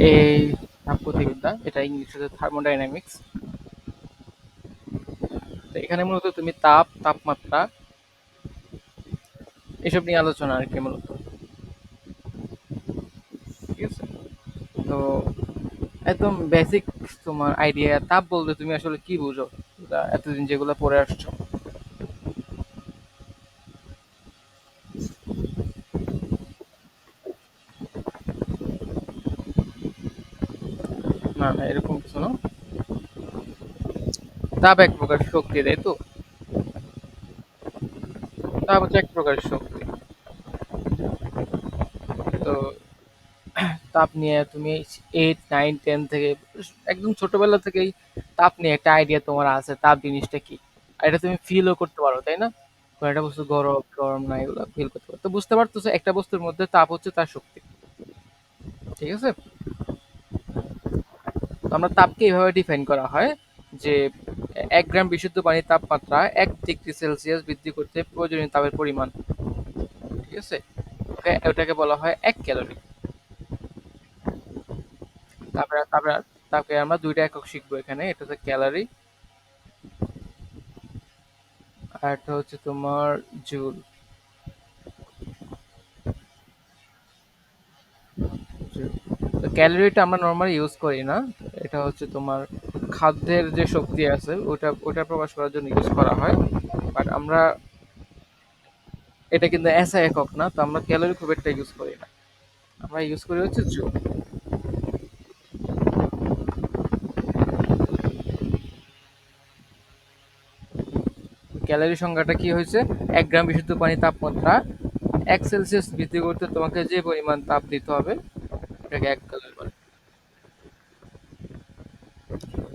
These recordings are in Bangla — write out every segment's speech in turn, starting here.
এই তাপগতিবিদ্যা, এটা ইংলিশে থার্মোডাইনামিক্স। তো এখানে মূলত তুমি তাপ, তাপমাত্রা এসব নিয়ে আলোচনা আর কি মূলত। ঠিক আছে? তো একদম বেসিক তোমার আইডিয়া, তাপ বলতে তুমি আসলে কি বুঝো? এতদিন যেগুলো পড়ে আসছো। না না, এরকম কিছু না। তাপ এক প্রকার শক্তি, তাই তো? তাপ হচ্ছে এক প্রকার শক্তি। তো তাপ নিয়ে তুমি 8, 9, 10 থেকে একদম ছোটবেলা থেকেই তাপ নিয়ে একটা আইডিয়া তোমার আছে, তাপ জিনিসটা কি। আর এটা তুমি ফিলও করতে পারো, তাই না? কোনো একটা বস্তু গরম গরম না, এগুলো ফিল করতে পারো। তো বুঝতে পারতেছো একটা বস্তুর মধ্যে তাপ হচ্ছে তার শক্তি। ঠিক আছে? তো আমরা তাপকে এইভাবে ডিফাইন করা হয় যে 1 গ্রাম বিশুদ্ধ পানির তাপমাত্রা 1 ডিগ্রি সেলসিয়াস বৃদ্ধি করতে প্রয়োজনীয় তাপের পরিমাণ। ঠিক আছে? ওটাকে বলা হয় 1 ক্যালোরি। তারপরে তারপরে তারপরে আমরা দুইটা একক শিখবো এখানে, এটা হচ্ছে ক্যালোরি আর একটা হচ্ছে তোমার জুল। তো ক্যালোরিটা আমরা নর্মালি ইউজ করি না। এটা হচ্ছে তোমার খাদ্যের যে শক্তি আছে ওটা প্রকাশ করার জন্য ইউজ করা হয়। বাট আমরা, এটা কিন্তু এসআই একক না, তো আমরা ক্যালোরি খুব একটা ইউজ করি না। আমরা ইউজ করি হচ্ছে জুল। ক্যালোরি সংজ্ঞাটা কি হয়েছে? 1 গ্রাম বিশুদ্ধ পানির তাপমাত্রা 1 সেলসিয়াস বৃদ্ধি করতে তোমাকে যে পরিমাণ তাপ দিতে হবে এটাকে 1 ক্যালোরি বলে।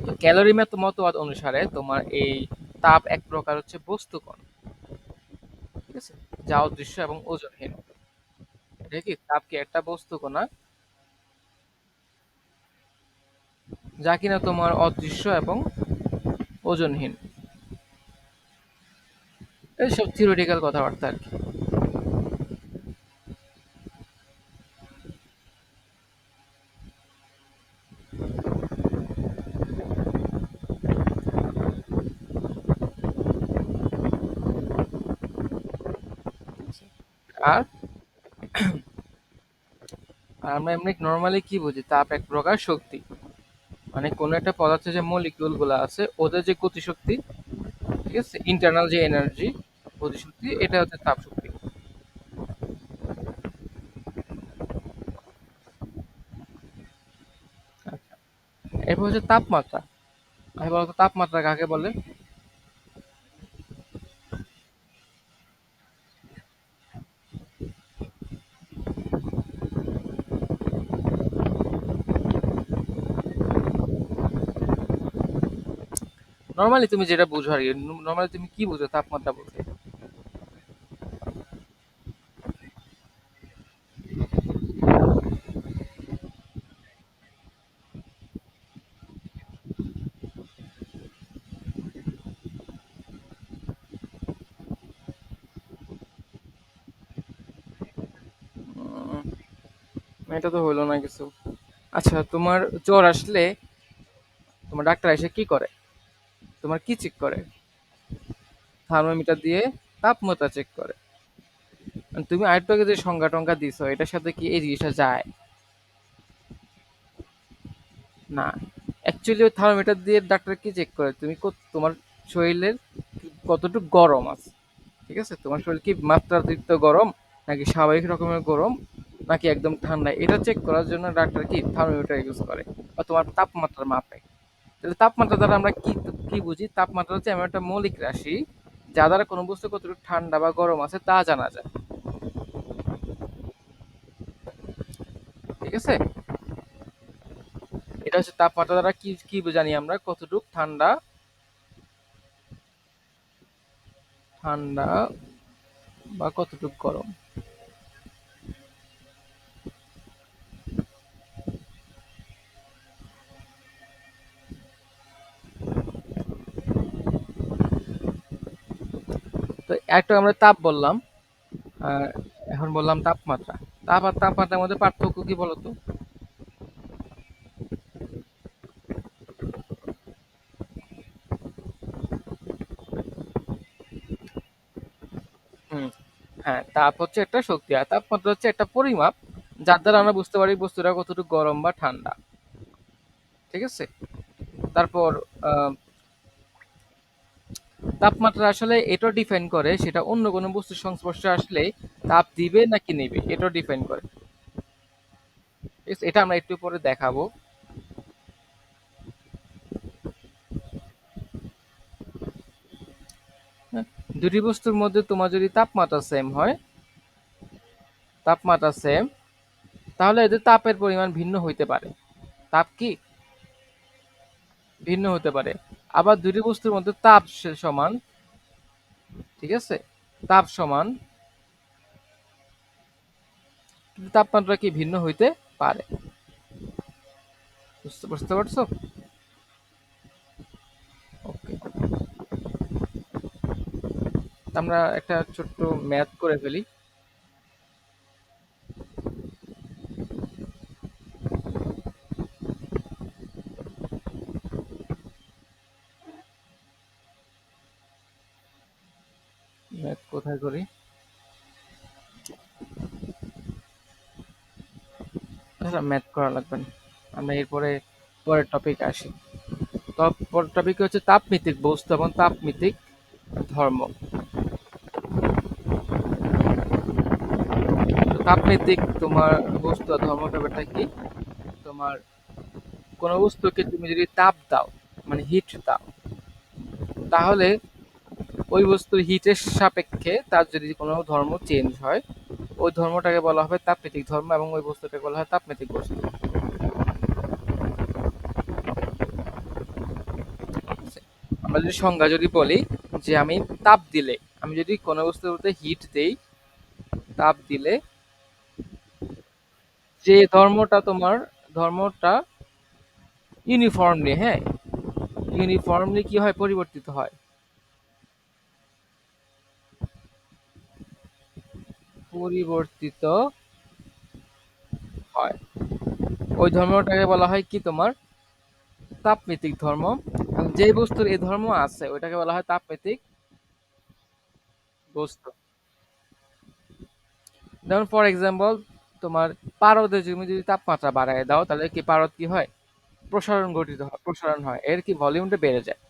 তো ক্যালোরি মতবাদ অনুসারে তোমার এই তাপ এক প্রকার হচ্ছে বস্তুকণ। ঠিক আছে? যা অদৃশ্য এবং ওজনহীন। এটা কি, তাপ কি একটা বস্তুকণা যা কিনা তোমার অদৃশ্য এবং ওজনহীন। এইসব থিওরিটিক্যাল কথাবার্তা আর কি। আর আর আমরা এমনি নর্মালি কি বুঝি? তাপ এক প্রকার শক্তি। মানে কোনো একটা পদার্থের যে মলিকিউল গুলো আছে ওদের যে গতিশক্তি, ঠিক আছে, ইন্টারনাল যে এনার্জি, গতিশক্তি, এটা হচ্ছে তাপ শক্তি। আচ্ছা, এরপর হচ্ছে তাপমাত্রা। আমি বলতো তাপমাত্রা কাকে বলে? নর্মালি তুমি যেটা বুঝো আর কি, নর্মালি তুমি কি বুঝো তাপমাত্রা বলতে? উম, এটা তো হইলো না কিছু। আচ্ছা, তোমার জ্বর আসলে তোমার ডাক্তার এসে কি করে? তোমার কি চেক করে? থার্মোমিটার দিয়ে তাপমাত্রা চেক করে। আর তুমি আরেকটু আগে যে সংজ্ঞা টঙ্কা দিছো এটার সাথে কি এই জিনিসটা যায়? না। অ্যাকচুয়ালি ওই থার্মোমিটার দিয়ে ডাক্তার কি চেক করে? তুমি তোমার শরীরের কতটুকু গরম আছে। ঠিক আছে? তোমার শরীর কি মাত্রাতিরিক্ত গরম, নাকি স্বাভাবিক রকমের গরম, নাকি একদম ঠান্ডা, এটা চেক করার জন্য ডাক্তার কি থার্মোমিটার ইউজ করে বা তোমার তাপমাত্রা মাপে। তাহলে তাপমাত্রা দ্বারা আমরা কি কি বুঝি? তাপমাত্রা হচ্ছে এমন একটা মৌলিক রাশি যা দ্বারা কোনো বস্তু কতটুকু ঠান্ডা বা গরম আছে তা জানা যায়। ঠিক আছে? এটা হচ্ছে তাপমাত্রা দ্বারা কি কি জানি আমরা কতটুকু ঠান্ডা, ঠান্ডা বা কতটুকু গরম। তো একটা আমরা তাপ বললাম, আর এখন বললাম তাপমাত্রা। তাপ আর তাপমাত্রার মধ্যে পার্থক্য কি বলতো? তাপ হচ্ছে একটা শক্তি, আর তাপমাত্রা হচ্ছে একটা পরিমাপ যার দ্বারা আমরা বুঝতে পারি বস্তুটা কতটুকু গরম বা ঠান্ডা। ঠিক আছে? তারপর আহ, তাপমাত্রা আসলে এটাও ডিফাইন করে সেটা অন্য কোনো বস্তুর সংস্পর্শে আসলে তাপ দিবে নাকি নেবে, এটাও ডিফাইন করে। ঠিক আছে? এটা আমরা একটু পরে দেখাবো। হ্যাঁ, দুটি বস্তুর মধ্যে তোমার যদি তাপমাত্রা সেম হয়, তাপমাত্রা সেম, তাহলে এদের তাপের পরিমাণ ভিন্ন হইতে পারে। তাপ কি ভিন্ন হতে পারে। আবার দুটি বস্তুর মধ্যে তাপ সমান, ঠিক আছে, তাপ সমান, কিন্তু তাপমাত্রা কি ভিন্ন হইতে পারে। বুঝতে বুঝতে পারছো? ওকে, আমরা একটা ছোট্ট ম্যাথ করে ফেলি। ম্যাথ কোথায় করি? আচ্ছা, ম্যাথ করা লাগবে না, আমরা এরপরে পরের টপিক আসি। তো পরের টপিক হচ্ছে তাপমিতিক বস্তু এবং তাপমিতিক ধর্ম। তো তাপমিতিক তোমার বস্তু আর ধর্ম ব্যাপারটা কি? তোমার কোনো বস্তুকে তুমি যদি তাপ দাও, মানে হিট দাও, তাহলে ওই বস্তুর হিটের সাপেক্ষে তার যদি কোনো ধর্ম চেঞ্জ হয়, ওই ধর্মটাকে বলা হবে তাপমিতিক ধর্ম, এবং ওই বস্তুটাকে বলা হয় তাপমিতিক বস্তু। আমরা যদি সংজ্ঞা যদি বলি যে আমি তাপ দিলে, আমি যদি কোনো বস্তুর মধ্যে হিট দেই, তাপ দিলে যে ধর্মটা তোমার, ধর্মটা ইউনিফর্মলি, হ্যাঁ, ইউনিফর্মলি কি হয়, পরিবর্তিত হয়, পরিবর্তিত হয়, ওই ধর্মটাকে বলা হয় কি তোমার তাপমিতিক ধর্ম। এবং যে বস্তুর এই ধর্ম আছে ওইটাকে বলা হয় তাপমিতিক বস্তু। যেমন ফর এক্সাম্পল, তোমার পারদে তুমি যদি তাপমাত্রা বাড়ায় দাও, তাহলে কি পারদ কি হয়, প্রসারণ গঠিত হয়, প্রসারণ হয়, এর কি ভলিউমটা বেড়ে যায়।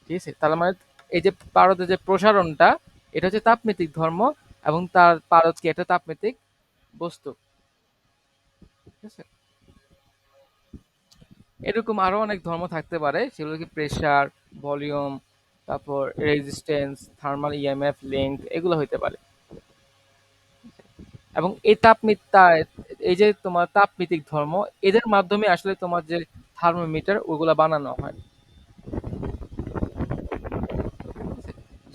ঠিক আছে? তার মানে এই যে পারদের যে প্রসারণটা, এটা হচ্ছে তাপমিতিক ধর্ম, এবং তার পারদ কি একটা তাপমিতিক বস্তু। ঠিক আছে? এরকম আরো অনেক ধর্ম থাকতে পারে, সেগুলো কি প্রেসার, ভলিউম, তারপর রেজিস্ট্যান্স, থার্মাল ইএমএফ, লেন্থ, এগুলো হইতে পারে। এবং এই তাপমিতা, এই যে তোমার তাপমিতিক ধর্ম, এদের মাধ্যমে আসলে তোমার যে থার্মোমিটার ওগুলা বানানো হয়।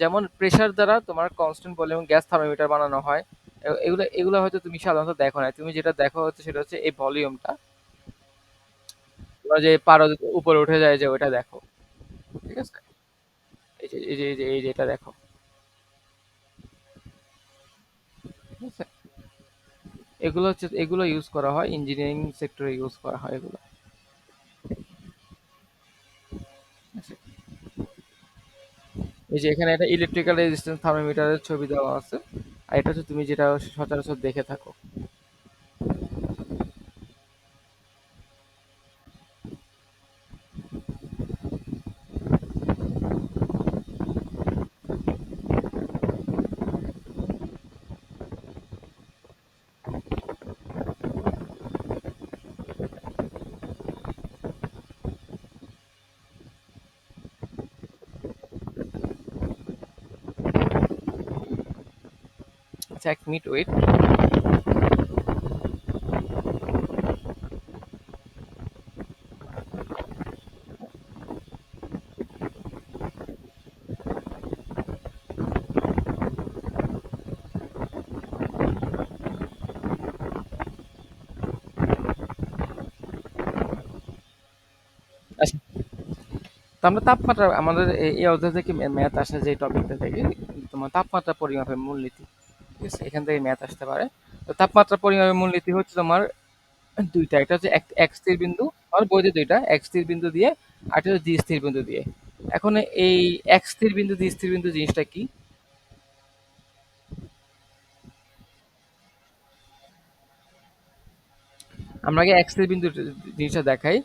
যেমন প্রেসার দ্বারা তোমার কনস্ট্যান্ট ভলিউম গ্যাস থার্মোমিটার বানানো হয়। এগুলো এগুলো হয়তো তুমি সাধারণত দেখো না, তুমি যেটা দেখো হচ্ছে সেটা হচ্ছে এই ভলিউমটা, যে পারদ উপরে উঠে যায় যে ওইটা দেখো। ঠিক আছে? এই যে এটা দেখো। ঠিক আছে? এগুলো হচ্ছে, এগুলো ইউজ করা হয় ইঞ্জিনিয়ারিং সেক্টরে, ইউজ করা হয় এগুলো। ঠিক আছে? এই যে এখানে একটা ইলেকট্রিক্যাল রেজিস্ট্যান্স থার্মোমিটারের ছবি দেওয়া আছে, আর এটা হচ্ছে তুমি যেটা সচরাচর দেখে থাকো। আচ্ছা, 1 মিনিট ওয়েট। আচ্ছা, তো আমরা তাপমাত্রা, আমাদের এই অধ্যায় থেকে ম্যাথ আসে যে টপিকটা থেকে, তোমার তাপমাত্রা পরিমাপের মূলনীতি। ঠিক আছে? এখান থেকে ম্যাথ আসতে পারে। তো তাপমাত্রা পরিমাপের মূলনীতি হচ্ছে তোমার দুইটা, একটা হচ্ছে এক স্থির বিন্দু, আমার বইতে দুইটা, এক স্থির বিন্দু দিয়ে, আর একটা হচ্ছে দ্বি স্থির বিন্দু দিয়ে। এখন এই এক স্থির বিন্দু দ্বি স্থির বিন্দু জিনিসটা কি? আমরা আগে এক্সের বিন্দু জিনিসটা দেখাই।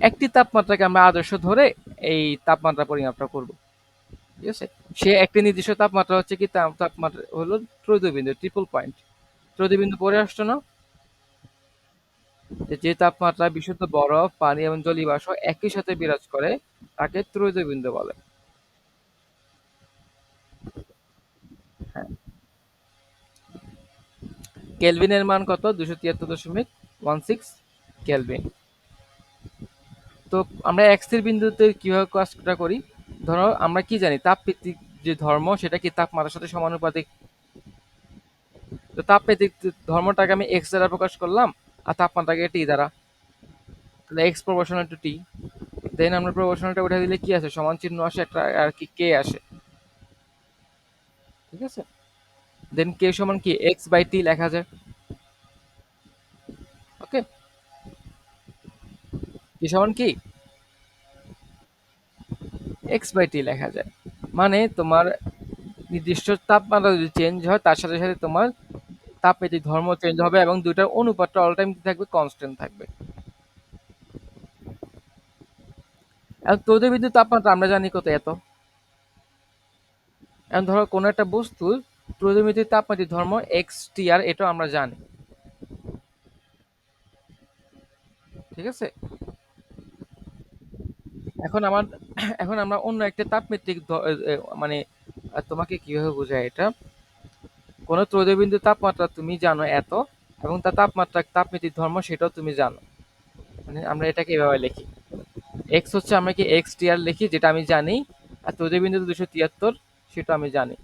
একটি তাপমাত্রাকে আমরা আদর্শ ধরে এই তাপমাত্রা পরিমাপটা করব। ঠিক আছে? সে একটি নির্দিষ্ট তাপমাত্রা হচ্ছে কি তাপমাত্রা হলো ত্রয়োদয় বিন্দু, ট্রিপল পয়েন্ট। ত্রয়োদয় বিন্দু পড়ে আসছো না? যে তাপমাত্রায় বিশুদ্ধ বরফ, পানি এবং জলীয়বাষ্প একই সাথে বিরাজ করে তাকে ত্রয়োদয় বিন্দু বলে। হ্যাঁ। কেলভিনের মান কত? 273.16 কেলভিন। তো আমরা এক্স এর বিন্দুতে কিভাবে কাজটা করি? ধরো আমরা কি জানি তাপভিত্তিক যে ধর্ম সেটা কি তাপমাত্রার সাথে সমানুপাতিক। তো তাপভিত্তিক ধর্মটাকে আমি এক্স দ্বারা প্রকাশ করলাম আর তাপমাত্রাকে টি দ্বারা। তাহলে এক্স প্রপোর্শনাল টু টি। দেন আমরা প্রপোর্শনালটা উঠে দিলে কি আসে? সমান চিহ্ন আসে একটা আর কি কে আসে। ঠিক আছে? দেন কে সমান কি এক্স বাই টি লেখা যায়। ওকে, কি সমান কি এক্স বাই টি লেখা যায়। মানে তোমার নির্দিষ্ট তাপমাত্রা যদি চেঞ্জ হয় তার সাথে সাথে তোমার তাপের ধর্ম চেঞ্জ হবে এবং দুইটার অনুপাতটা অল টাইম কি থাকবে? কনস্ট্যান্ট থাকবে। এখন তড়িৎ বিদ্যুৎ তাপমাত্রা আমরা জানি কত? এত। এখন ধরো কোনো একটা বস্তুর তড়িৎ বিদ্যুৎ তাপমাত্রার ধর্ম এক্স টি আর এটা আমরা জানি। ঠিক আছে? এখন আমার এখন আমরা অন্য একটা তাপমাত্রিক মানে তোমাকে কিভাবে বোঝায় এটা? কোন তড়িৎ তাপমাত্রা তুমি জানো এত এবং তার তাপমাত্রিক ধর্ম সেটাও তুমি জানো। মানে আমরা এটাকে এভাবে লিখি। এক্স হচ্ছে আমরা কি এক্স টি আর লিখি যেটা আমি জানি, আর তড়িৎ বিন্দু 273 সেটা আমি জানি।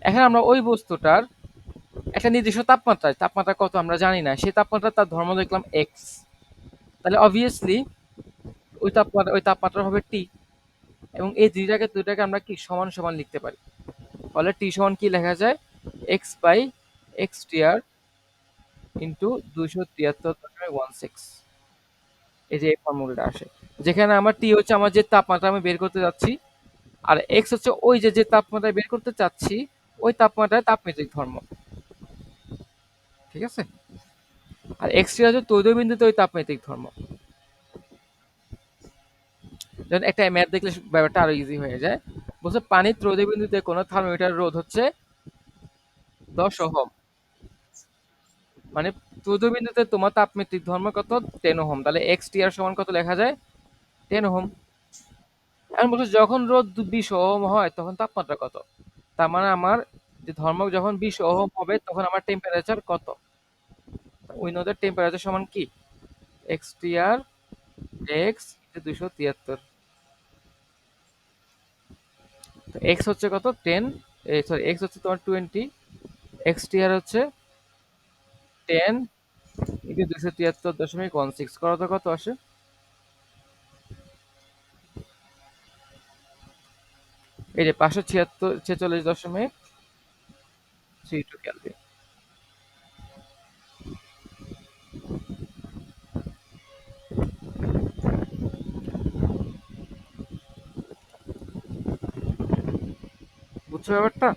এখন আমরা ওই বস্তুটার একটা নির্দিষ্ট তাপমাত্রা কত আমরা জানি না, সেই তাপমাত্রা তার ধর্ম দেখলাম এক্স। তাহলে অবভিয়াসলি ওই তাপমাত্রা হবে টি। এবং এই দুইটাকে আমরা কি সমান সমান লিখতে পারি। ফলে টি সমান কি লেখা যায়? X by X T R into 273.16। এই যে এই ফর্মুলাটা আসে, যেখানে আমার টি হচ্ছে আমার যে তাপমাত্রা আমি বের করতে যাচ্ছি, আর এক্স হচ্ছে ওই যে তাপমাত্রা বের করতে চাচ্ছি ওই তাপমাত্রায় তাপমাত্রিক ধর্ম। ঠিক আছে? আর এক্স টি হচ্ছে তৈরি বিন্দুতে ওই তাপমাত্রিক ধর্ম। যেমন একটা ম্যাথ দেখলে ব্যাপারটা আরো ইজি হয়ে যায়। বলছে পানির ত্রোধ বিন্দুতে কোনো থার্মোমিটার রোধ হচ্ছে 10 ওহম। মানে ত্রোধ বিন্দুতে তোমার তাপমাত্রিক ধর্ম কত? 10 ওহম। তাহলে এক্স টি আর সমান কত লেখা যায়? 10 ওহম। এখন বলছে যখন রোধ 20 ওহম হয় তখন তাপমাত্রা কত? তার মানে আমার যে ধর্ম যখন 20 ওহম হবে তখন আমার টেম্পারেচার কত? উই নো দ্যাট টেম্পারেচার সমান কি এক্স টি আর এক্স 273। এক্স হচ্ছে কত? 10। সরি, এক্স হচ্ছে তোমার 20, এক্স টি আর হচ্ছে 10 ইন্টু 273.16 করো তো কত আসে? এই যে 546.32 ক্যালভিন। বুঝছো ব্যাপারটা?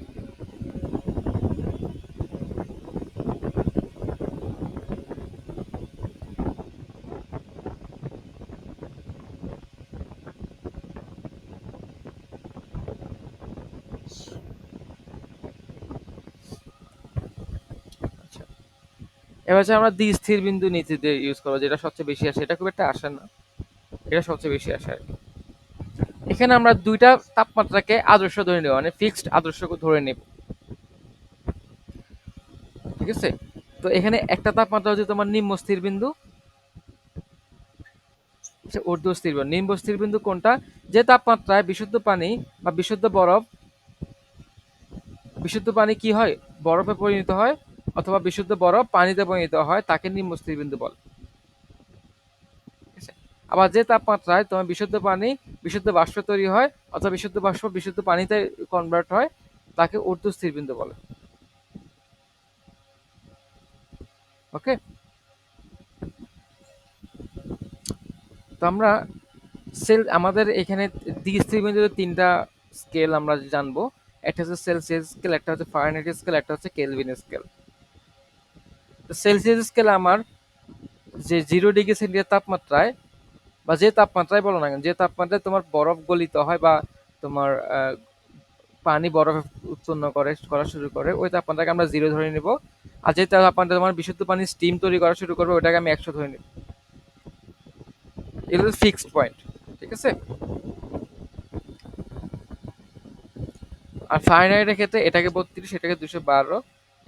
আচ্ছা, এবার হচ্ছে আমরা দ্বি স্থির বিন্দু নীতি দিয়ে ইউজ করবো, যেটা সবচেয়ে বেশি আসে। এটা খুব একটা আসে না, এটা সবচেয়ে বেশি আসে আর কি। এখানে আমরা দুইটা তাপমাত্রাকে আদর্শ ধরে নেব, মানে ফিক্সড আদর্শ ধরে নেব। ঠিক আছে? তো এখানে একটা তাপমাত্রা হচ্ছে তোমার নিম্ন স্থির বিন্দু, ঊর্ধ্ব স্থির বিন্দু। নিম্ন স্থির বিন্দু কোনটা? যে তাপমাত্রায় বিশুদ্ধ পানি বা বিশুদ্ধ পানি কি হয়? বরফে পরিণত হয়, অথবা বিশুদ্ধ বরফ পানিতে পরিণত হয়, তাকে নিম্ন স্থির বিন্দু বলে। ঠিক আছে? আবার যে তাপমাত্রায় তোমার বিশুদ্ধ পানি বিশুদ্ধ বাষ্প তৈরি হয়, অথবা বিশুদ্ধ বাষ্প বিশুদ্ধ পানিতে কনভার্ট হয়, তাকে ঊর্ধ্ব স্থির বিন্দু বলে। ওকে? তো আমরা আমাদের এখানে দ্বিস্থির বিন্দুতে তিনটা স্কেল আমরা জানবো। একটা হচ্ছে সেলসিয়াস স্কেল, একটা হচ্ছে ফারেনহাইট স্কেল, একটা হচ্ছে কেলভিন স্কেল। তো সেলসিয়াস স্কেল আমার যে 0 ডিগ্রি সেন্টিগ্রেড তাপমাত্রায় বা যে তাপমাত্রায় বলো না কেন, যে তাপমাত্রায় তোমার বরফ গলিত হয় বা তোমার পানি বরফ উৎপন্ন করা শুরু করে, ওই তাপমাত্রাকে আমরা 0 ধরে নিব। আর যে তাপমাত্রা তোমার বিশুদ্ধ পানি স্টিম তৈরি করা শুরু করবে, ওটাকে আমি 100 ধরে নিব। এগুলো ফিক্সড পয়েন্ট, ঠিক আছে। আর ফারেনহাইটের ক্ষেত্রে এটাকে 32, এটাকে 212,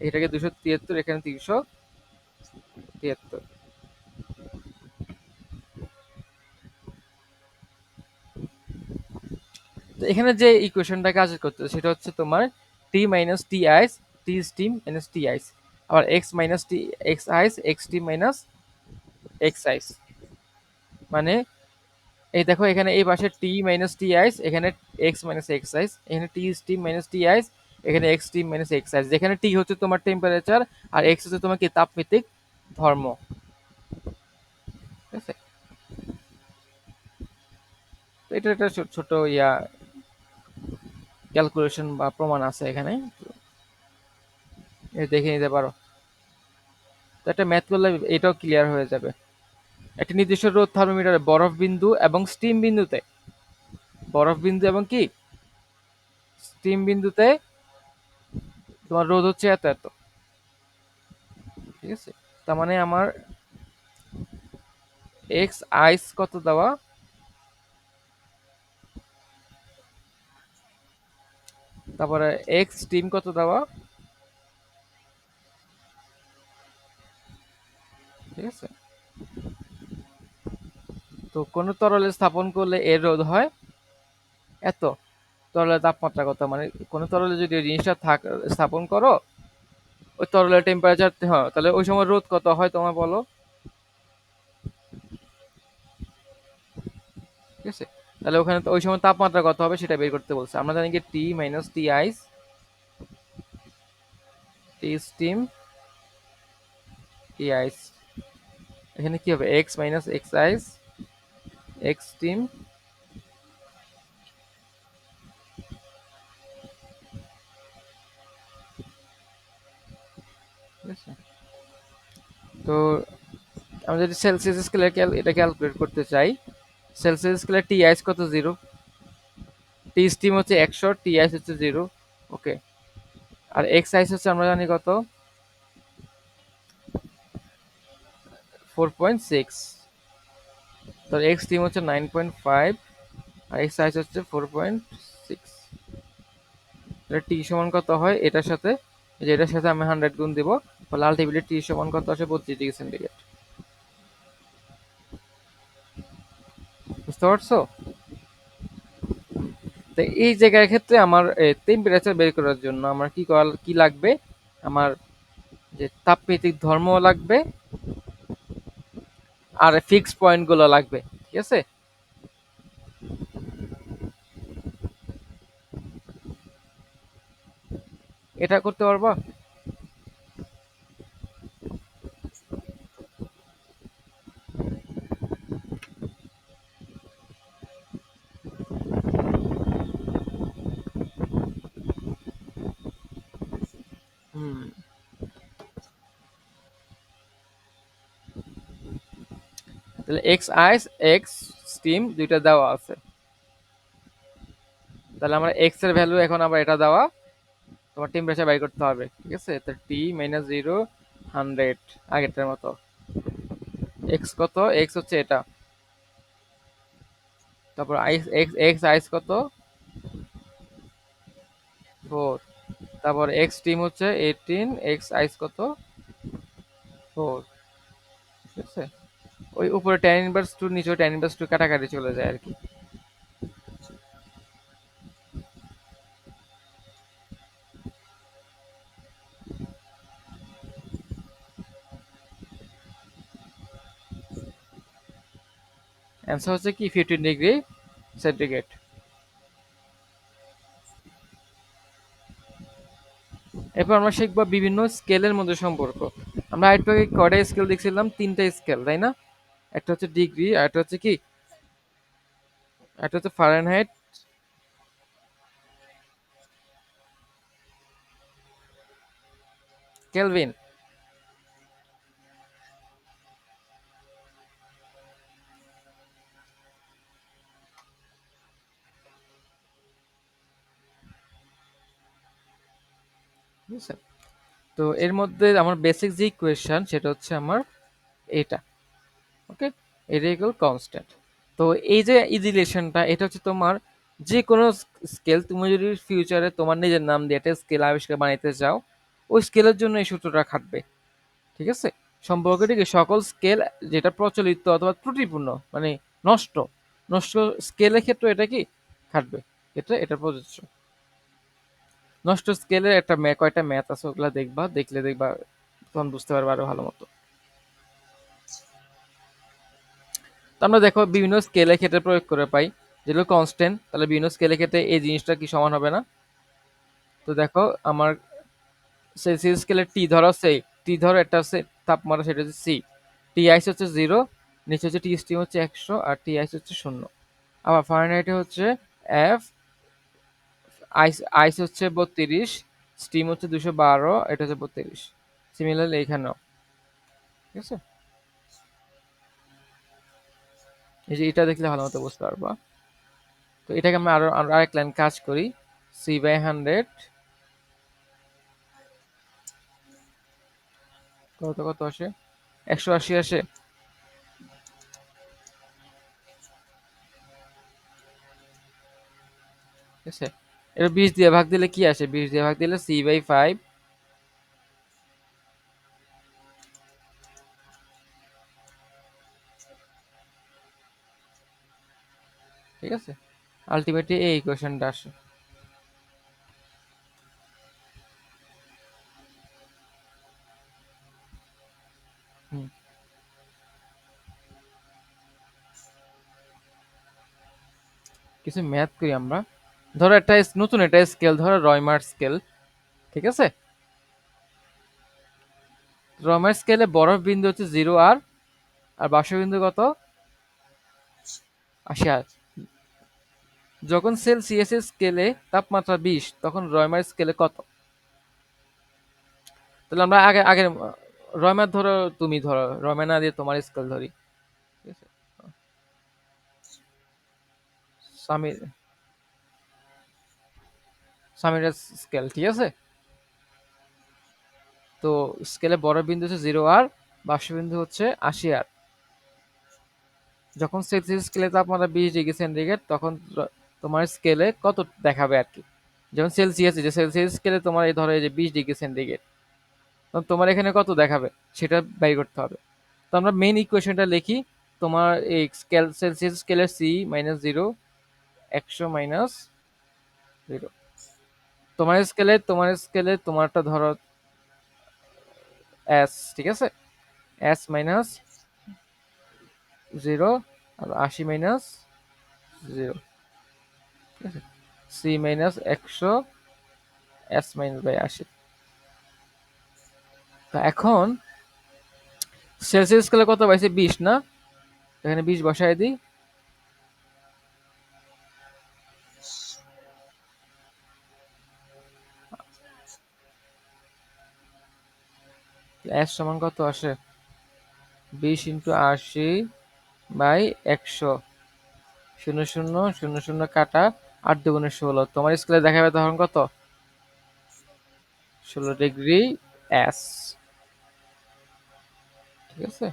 এটাকে 273, এখানে 373। তো এখানে যে ইকুয়েশনটা কাজ করতে সেটা হচ্ছে তোমার T minus T ice, T steam minus T ice, আবার X minus T X ice, X steam minus X ice. মানে এই দেখো এখানে এই পাশে টি মাইনাস টি আইস, এখানে এক্স মাইনাস এক্স আইস, এখানে টি স্টিম মাইনাস টি আইস, এখানে X steam minus X ice. যেখানে টি হচ্ছে তোমার টেম্পারেচার আর এক্স হচ্ছে তোমার কি তাপমিতিক ধর্ম, ঠিক আছে। তো এটা একটা ছোট ক্যালকুলেশন বা প্রমাণ আছে এখানে, দেখে নিতে পারো। তো একটা ম্যাথ করলে এটাও ক্লিয়ার হয়ে যাবে। একটি নির্দিষ্ট রোদ থার্মোমিটারে বরফ বিন্দু এবং স্টিম বিন্দুতে, বরফ বিন্দু এবং কি স্টিম বিন্দুতে তোমার রোদ হচ্ছে এত এত, ঠিক আছে। তার মানে আমার এক্স আইস কত দেওয়া, তারপরে এক্স স্টিম কত দেওয়া, ঠিক আছে। তো কোন তরলে স্থাপন করলে এর রোধ হয় এত, তরলের তাপমাত্রা কত, মানে কোন তরলে যদি ওই জিনিসটা স্থাপন করো, ওই তরলের টেম্পারেচার, হ্যাঁ, তাহলে ওই সময় রোধ কত হয় তোমার বলো, ঠিক আছে। তাহলে ওখানে তো ওই সময় তাপমাত্রা কত হবে সেটা বের করতে বলছে। আমরা জানি কি টি minus T ice, T steam, টি আইস, এখানে কি হবে X minus X ice, X steam, ঠিক আছে। তো আমরা যদি সেলসিয়াস স্কেলে এটা ক্যালকুলেট করতে চাই, সেলসিয়াস স্কেলে টি আইস কত, 0, টি স্টিম হচ্ছে 100, টি আইস হচ্ছে 0, ওকে। আর এক্স আইস হচ্ছে আমরা জানি কত, 4.6, তো এক্স স্টিম হচ্ছে 9.5, আর এক্স আইস হচ্ছে 4.6। টি সমান কত হয় এটার সাথে, যে এটার সাথে আমি 100 গুণ দিব, তাহলে আলটিমেটলি টি সমান কত আসে, 32 ডিগ্রি সেন্টিগ্রেড। বুঝতে পারছো? তো এই জায়গার ক্ষেত্রে আমার টেম্পারেচার বের করার জন্য আমার কি লাগবে, আমার যে তাপমিতিক ধর্ম লাগবে আর ফিক্স পয়েন্ট গুলো লাগবে, ঠিক আছে। এটা করতে পারবা? হুম। তাহলে এক্স আইস, এক্স স্টিম দুইটা দেওয়া আছে, তাহলে আমরা এক্স এর ভ্যালু এখন আবার এটা দেওয়া, তোমার টেম্পারেচার বাই করতে হবে, ঠিক আছে। তো টি মাইনাস 0, 100, আগেরটার মতো। এক্স কত, এক্স হচ্ছে এটা, তারপর আইস এক্স, এক্স আইস কত, 4, তারপর এক্স স্টিম হচ্ছে 18, এক্স আইস কত, 4, ঠিক আছে। ওই উপরে tan ইনভার্স 2, নিচে tan ইনভার্স 2 কাটাকাটি চলে যায় আর কি। অ্যান্সার হচ্ছে কি 15 ডিগ্রি সেন্টিগ্রেড। এরপর আমরা শিখবো বিভিন্ন স্কেলের মধ্যে সম্পর্ক। আমরা একটু আগে কয়টা স্কেল দেখছিলাম, 3টা স্কেল, তাই না? একটা হচ্ছে ডিগ্রি, আর একটা হচ্ছে কি, একটা হচ্ছে ফারেনহাইট, কেলভিন। আছে? তো এর মধ্যে আমার বেসিক যে ইকুয়েশন সেটা হচ্ছে আমার এটা। ওকে, এটা ইকুয়াল কনস্ট্যান্ট। তো এই যে ইজিলেশনটা এটা হচ্ছে তোমার যে কোনো স্কেল, তুমি যদি ফিউচারে তোমার নিজের নাম দিয়ে একটা স্কেল আবিষ্কার বানাইতে চাও, ওই স্কেলের জন্য এই সূত্রটা খাটবে। ঠিক আছে? সম্পর্কটি কি সকল স্কেল যেটা প্রচলিত অথবা ত্রুটিপূর্ণ মানে নষ্ট নষ্ট স্কেলের ক্ষেত্রে এটা কি খাটবে, এটা প্রযোজ্য। নষ্ট স্কেলের একটা কয়টা ম্যাথ আছে, ওগুলা দেখবা, দেখলে দেখবা তখন বুঝতে পারবে আরো ভালো মতো। তো আমরা দেখো বিভিন্ন স্কেলের ক্ষেত্রে প্রয়োগ করে পাই, যেগুলো কনস্ট্যান্ট, তাহলে বিভিন্ন স্কেলের ক্ষেত্রে এই জিনিসটা কি সমান হবে না? তো দেখো আমার সেলসিয়াস স্কেলের টি ধরো সেই টি ধরো একটা আছে তাপমাত্রা, সেটা হচ্ছে সি। টি আইস হচ্ছে 0, নিচে হচ্ছে টি স্টিম হচ্ছে 100, আর টি আইস হচ্ছে 0। আবার ফারেনহাইটে হচ্ছে এফ, আইস আইস হচ্ছে 32, স্টিম হচ্ছে 212, এটা হচ্ছে 32। সিমিলারলি এখানেও। ঠিক আছে? এই যে এটা দেখলে ভালো মতো বুঝতে পারবা। তো এটাকে আমরা আরো আরেক লাইন কাজ করি। সি বাই 100 কত কত আসে, 180 আসে। ঠিক আছে? এবার 20 দিয়ে ভাগ দিলে কি আসে? 20 দিয়ে ভাগ দিলে সি বাই 5। ঠিক আছে? আলটিমেটলি এই ইকুয়েশনটা আসে। হুম, কিছু ম্যাথ করি আমরা। ধরো একটা নতুন একটা স্কেল, ধরো রয়মার স্কেল। ঠিক আছে? রয়মার স্কেলে বরফ বিন্দু হচ্ছে 0 আর, আর বাষ্প বিন্দু কত? 80 আর। যখন সেলসিয়াস স্কেলে তাপমাত্রা 20, তখন রয়মার স্কেলে কত? তাহলে আমরা আগে আগের রয়মার ধরো, তুমি ধরো রয়মার না দিয়ে তোমার স্কেল ধরি। ঠিক আছে? সামির সামির স্কেল। ঠিক আছে? তো স্কেলে বড় বিন্দু হচ্ছে 0 আর, বাষ্প বিন্দু হচ্ছে 80 আর। যখন সেলসিয়াস স্কেলে তাপমাত্রা 20 ডিগ্রি সেন্টিগ্রেড, তখন তোমার স্কেলে কত দেখাবে আর কি। যেমন সেলসিয়াস, যে সেলসিয়াস স্কেলে তোমার এই ধরো এই যে 20 ডিগ্রি সেন্টিগ্রেড, তখন তোমার এখানে কত দেখাবে সেটা বের করতে হবে। তো আমরা মেইন ইকুয়েশনটা লিখি। তোমার এই স্কেল সেলসিয়াস স্কেলের C-0, 100 - 0। তোমার স্কেলে তোমারটা ধরো S। ঠিক আছে? S-0, আর 80 - 0। ঠিক আছে? C-100, S-/80। তো এখন সেলসিয়াস স্কেলে কত পাইছে? 20 না? এখানে 20 বসায় দিই। S সমান কত আসে? 20 × 80/100। 00 কাটা, 8×2 = 16। তোমার স্কেলে দেখাবে তখন কত? 16 ডিগ্রি S। ঠিক আছে?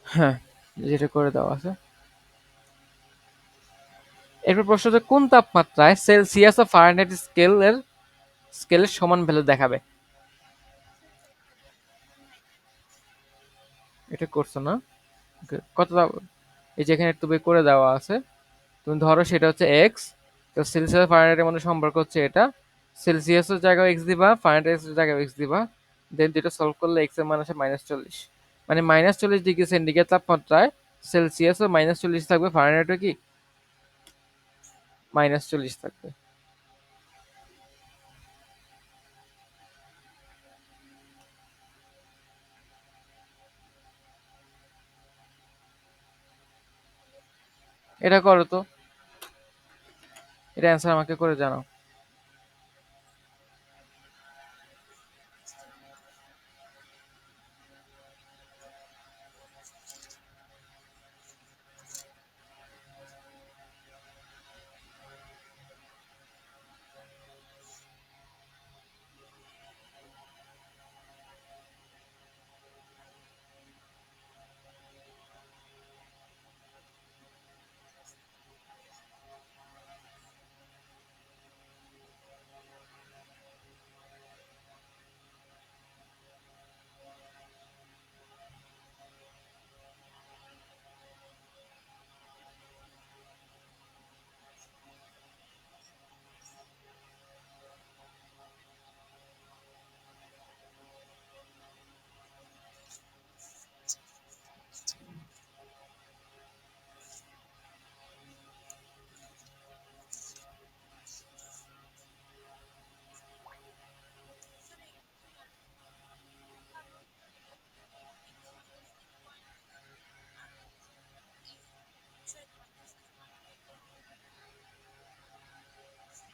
হ্যাঁ, যেটা করে দেওয়া আছে। এরপর প্রশ্ন হচ্ছে কোন তাপমাত্রায় সেলসিয়াস ও ফারেনহাইট স্কেলের সমান ভ্যালু দেখাবে? এটা করছো না? Okay, কত এই যে এখানে একটু বের করে দেওয়া আছে। তুমি ধরো সেটা হচ্ছে এক্স। তো সেলসিয়াস ফারেনহাইটের মধ্যে সম্পর্ক হচ্ছে এটা। সেলসিয়াসের জায়গায় এক্স দিবা, ফারেনহাইটের জায়গায় এক্স দিবা। দেন দুটো সলভ করলে এক্স এর মান আসে -40। মানে -40 ডিগ্রি সেন্টিগ্রেড তাপমাত্রায় সেলসিয়াসও -40 থাকবে, ফারেনহাইটও কি -40 থাকবে। এটা করো তো, এটা অ্যান্সার আমাকে করে জানাও।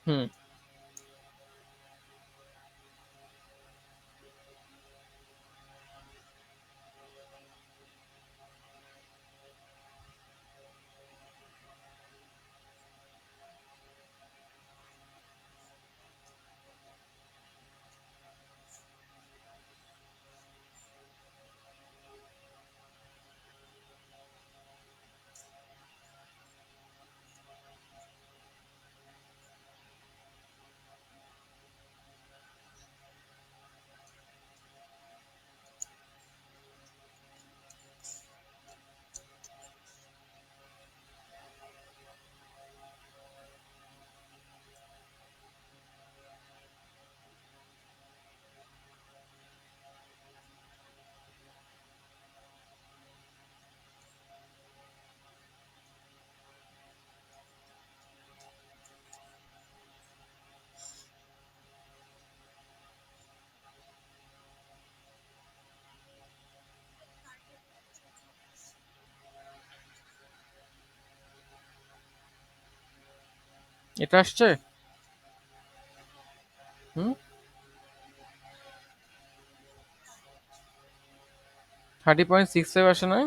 হুম। এটা আসছে? হুম। 30.65 আসে না?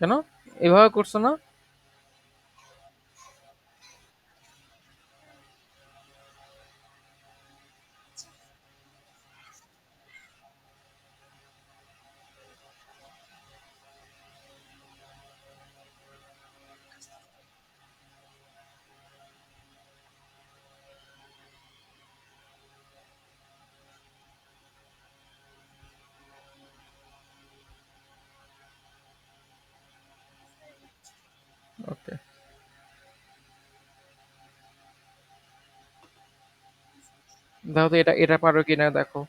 কেন? এভাবে করছো না? ওকে। দেখো তো এটা এটা পারো কিনা দেখো।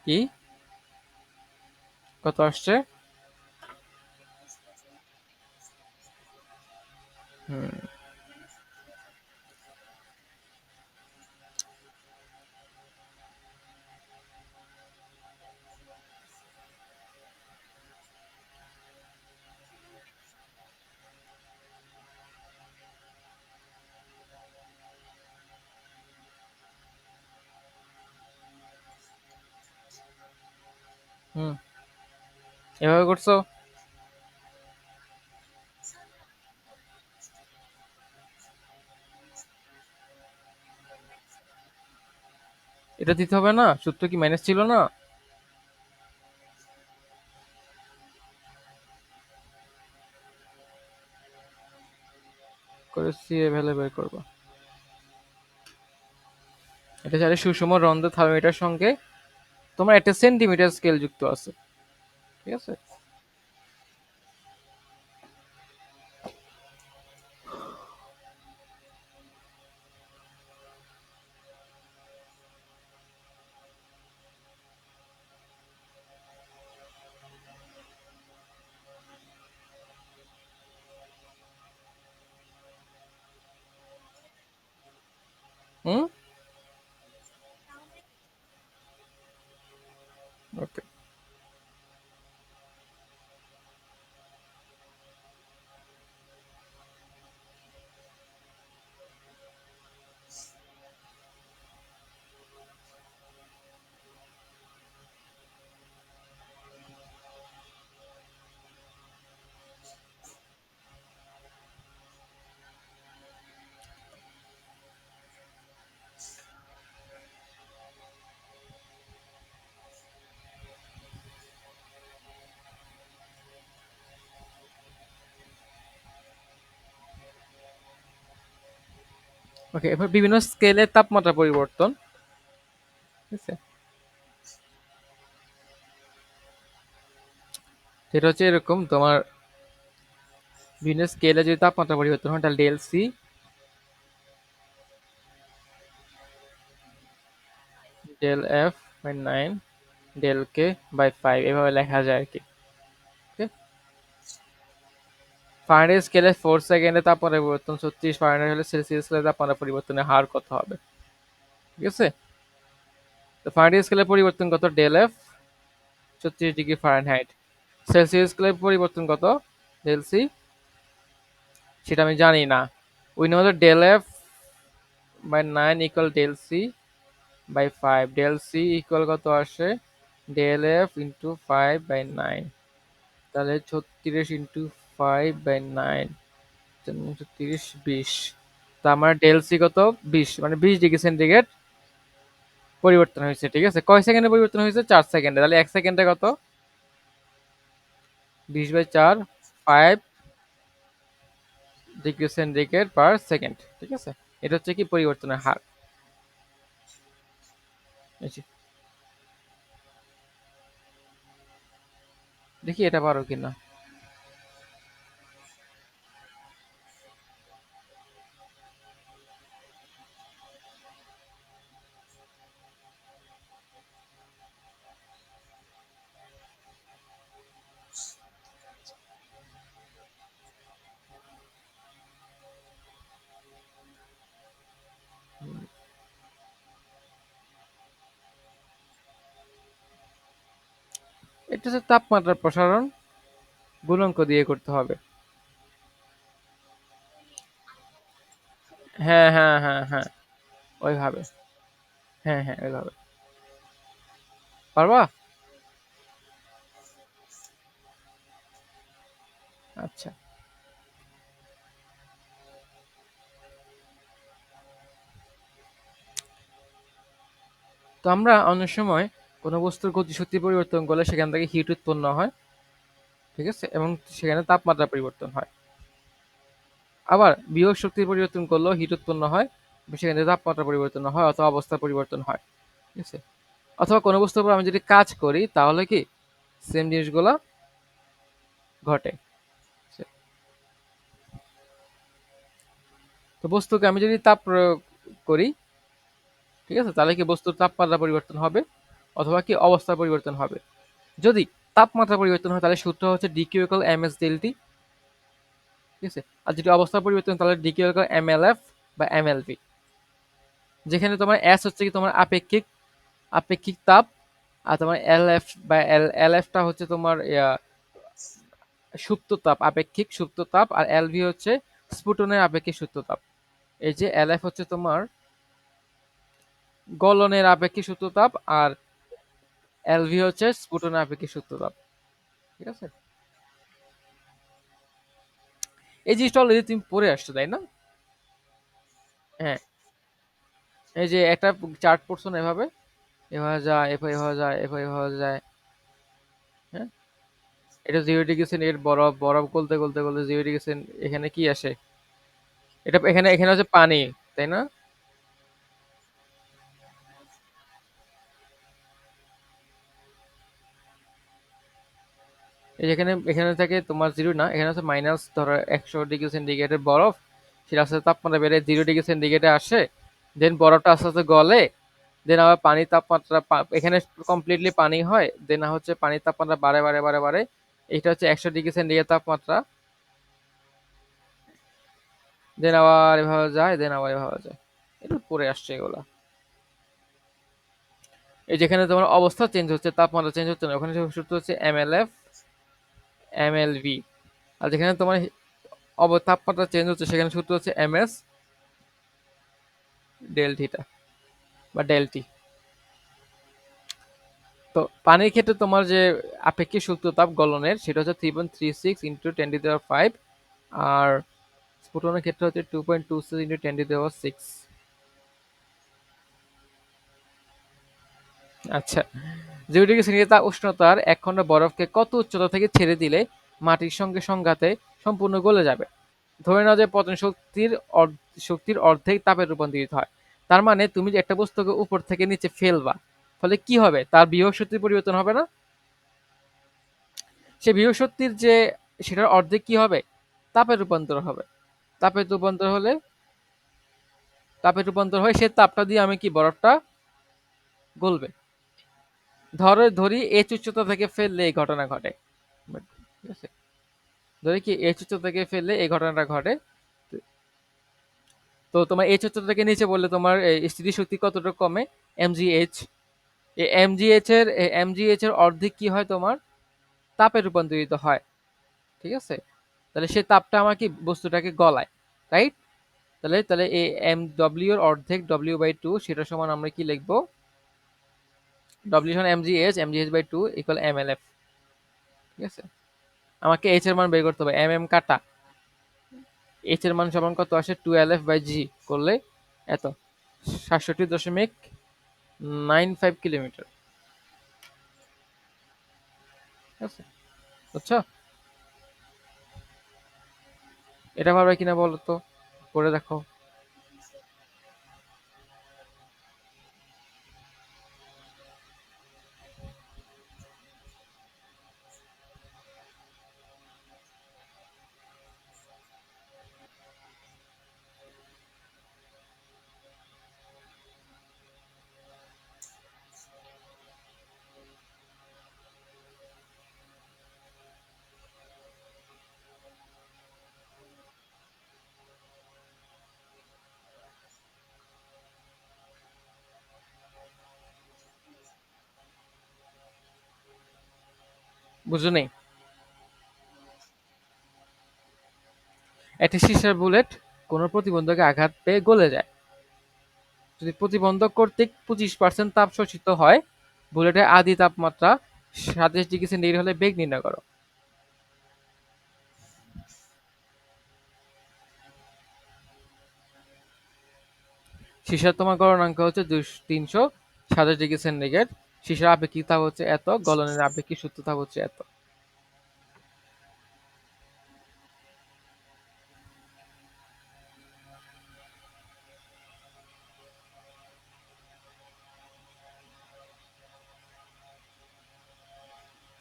কি? কত আসছে? হুম। হুম। এভাবে করছো? এটা দিতে হবে না? সূত্র কি মাইনাস ছিল না? করে সি এ ভ্যালু বের করবো। এটা চাইলে সুষম রন্ধ্র থার্মোমিটার সঙ্গে তোমার একটা সেন্টিমিটার স্কেল যুক্ত আছে। ঠিক আছে। হুম। ওকে। ওকে, এবার বিভিন্ন স্কেলের তাপমাত্রা পরিবর্তন। ঠিক আছে। সেটা হচ্ছে এরকম, তোমার বিভিন্ন স্কেলে যদি তাপমাত্রা পরিবর্তন হয় তাহলে del C, del F by 9, del K by 5 এভাবে লেখা যায় আর কি। ফারেনহাইট স্কেলে 4 সেকেন্ডে তাপমাত্রা পরিবর্তন 36 ফারেনহাইট হলে সেলসিয়াস স্কেলে তাপমাত্রা পরিবর্তনের হার কত হবে? ঠিক আছে। তো ফারেনহাইট স্কেলে পরিবর্তন কত? Del F 36 degree Fahrenheit. Celsius স্কেলে পরিবর্তন কত? ডেল সি, সেটা আমি জানি না। We know that del F by 9 equal del C by 5। Del C equal কত আসে? Del F into 5 by 9। তাহলে 36 ইন্টু 5 বাই 9, 36 20। তো আমার ডেল সি কত? 20, মানে 20 ডিগ্রি সেন্টিগ্রেড পরিবর্তন হয়েছে। ঠিক আছে। কয় সেকেন্ডে পরিবর্তন হয়েছে? 4 সেকেন্ডে। তাহলে 1 সেকেন্ডে কত? 20/4, 5 ডিগ্রি সেন্টিগ্রেড পার সেকেন্ড। ঠিক আছে। এটা হচ্ছে কি পরিবর্তনের হার। এই যে, দেখি এটা পারো কিনা। এটা হচ্ছে তাপমাত্রার প্রসারণ গুণাঙ্ক দিয়ে করতে হবে। হ্যাঁ হ্যাঁ হ্যাঁ হ্যাঁ, ওইভাবে। হ্যাঁ হ্যাঁ, ওইভাবে। পারবা? আচ্ছা। তো আমরা অনেক সময় কোনো বস্তুর গতিশক্তি পরিবর্তন করলে সেখান থেকে হিট উৎপন্ন হয়। ঠিক আছে, এবং সেখানে তাপমাত্রা পরিবর্তন হয়। আবার বিভব শক্তির পরিবর্তন করলেও হিট উৎপন্ন হয়, সেখানে তাপমাত্রা পরিবর্তন হয় অথবা অবস্থা পরিবর্তন হয়। ঠিক আছে। অথবা কোনো বস্তুর উপর আমি যদি কাজ করি তাহলে কি সেম জিনিসগুলো ঘটে। তো বস্তুকে আমি যদি তাপ প্রয়োগ করি, ঠিক আছে, তাহলে কি বস্তুর তাপমাত্রা পরিবর্তন হবে অথবা কি অবস্থার পরিবর্তন হবে। যদি তাপমাত্রা পরিবর্তন হয় তাহলে সূত্র হচ্ছে DQ equal M S del T. ঠিক আছে। আর যদি অবস্থা পরিবর্তন তাহলে DQ equal M L F বা এম এল ভি। যেখানে তোমার এস হচ্ছে কি তোমার আপেক্ষিক আপেক্ষিক তাপ, আর তোমার এল এফ বা এল এফটা হচ্ছে তোমার সুপ্ত তাপ, আপেক্ষিক সুপ্ত তাপ, আর এল ভি হচ্ছে স্ফুটনের আপেক্ষিক সুপ্ত তাপ। এই যে এল এফ হচ্ছে তোমার গলনের আপেক্ষিক সুপ্ত তাপ, আর এল ভি হচ্ছে স্ফুটনের আপেক্ষিক সুপ্ত তাপ। ঠিক আছে। এই জিনিসটা অলরেডি তুমি পড়ে আসছো, তাই না? হ্যাঁ। এই যে একটা চার্ট পড়ছো না, এভাবে এভাবে যায়, এভাবে যায়, এভাবে যায়। হ্যাঁ। এটা 0 ডিগ্রি সেন্টিগ্রেড বরফ, বরফ গলতে গলতে গলতে 0 ডিগ্রি সেন্টিগ্রেড, এখানে কি আসে? এটা এখানে এখানে হচ্ছে পানি, তাই না? এই যেখানে এখানে থাকে তোমার জিরো না, এখানে আছে মাইনাস ধরো 100 ডিগ্রি সেন্টিগ্রেডের বরফ, সেটা আস্তে আস্তে তাপমাত্রা বেড়ে 0 ডিগ্রি সেন্টিগ্রেডে আসে, দেন বরফটা আস্তে আস্তে গলে, দেন আবার পানির তাপমাত্রা এখানে কমপ্লিটলি পানি হয়, দেন হচ্ছে পানির তাপমাত্রা বাড়ে বাড়ে বাড়ে বাড়ে, এটা হচ্ছে 100 ডিগ্রি সেন্টিগ্রেড তাপমাত্রা, দেন আবার এভাবে যায়, দেন আবার এভাবে যায়, এটা পরে আসছে এগুলা। এই যেখানে তোমার অবস্থা চেঞ্জ হচ্ছে, তাপমাত্রা চেঞ্জ হচ্ছে না, ওখানে সূত্র হচ্ছে MLF MLV। আর যেখানে তোমার তাপমাত্রা চেঞ্জ হচ্ছে সেখানে সূত্র হচ্ছে MS ডেল থিটা বা ডেল টি। তো পানির ক্ষেত্রে তোমার যে আপেক্ষিক সূত্রতাপ গলনের সেটা হচ্ছে 3.36 × 10⁵ আর স্ফুটনের ক্ষেত্রে হচ্ছে 2.26 × 10⁶। আচ্ছা, 0 ডিগ্রি সেন্টিগ্রেড উষ্ণতার এক খণ্ড বরফকে কত উচ্চতা থেকে ছেড়ে দিলে মাটির সঙ্গে সংঘাতে সম্পূর্ণ গলে যাবে? ধরে নাও যে পতন শক্তির অর্ধেক তাপে রূপান্তরিত হয়। তার মানে তুমি যে একটা বস্তুকে উপর থেকে নিচে ফেলবা, ফলে কি হবে? তার বিভব শক্তির পরিবর্তন হবে না? সে বিভব শক্তির যে সেটার অর্ধেক কি হবে? তাপে রূপান্তর হবে। তাপে রূপান্তর হলে তাপে রূপান্তর হয়ে সে তাপটা দিয়ে আমি কি বরফটা গলবে। ধরি এইচ উচ্চতা থেকে ফেললে এই ঘটনা ঘটে। ঠিক আছে? ধরি কি এইচ উচ্চতা থেকে ফেললে এই ঘটনাটা ঘটে। তো তোমার এইচ উচ্চতা থেকে নিচে বললে তোমার এই স্থিতিশক্তি কতটুকু কমে? mgh। এই mgh এর অর্ধেক কি হয় তোমার? তাপে রূপান্তরিত হয়। ঠিক আছে? তাহলে সেই তাপটা আমার কি বস্তুটাকে গলায়। রাইট? তাহলে তাহলে এই ডব্লিউ এর অর্ধেক w/2 সেটা সমান আমরা কি লিখবো? w সমান mgh/2 ইকুয়াল mlf। ঠিক আছে? আমাকে h এর মান বের করতে হবে, কাটা। h এর মান সমান কত আসে? 2lf/g করলে এত 67.95 কিলোমিটার। ঠিক আছে? বুঝছো? এটা পারবে কিনা বলো তো, করে দেখো। বুঝো নেই? একটি সীসার বুলেট কোনো প্রতিবন্ধকে আঘাত পেয়ে গলে যায়। যদি প্রতিবন্ধক কর্তৃক 25% তাপ শোষিত হয়, বুলেটের আদি তাপমাত্রা 27 ডিগ্রি সেন্টিগ্রেড হলে বেগ নির্ণয় করো। সীসার তোমার গলনাঙ্ক হচ্ছে 327 ডিগ্রি সেন্টিগ্রেড। সীসার আপেক্ষিক তাপ হচ্ছে এত, গলনের আপেক্ষিক সূত্র তাপ হচ্ছে এত।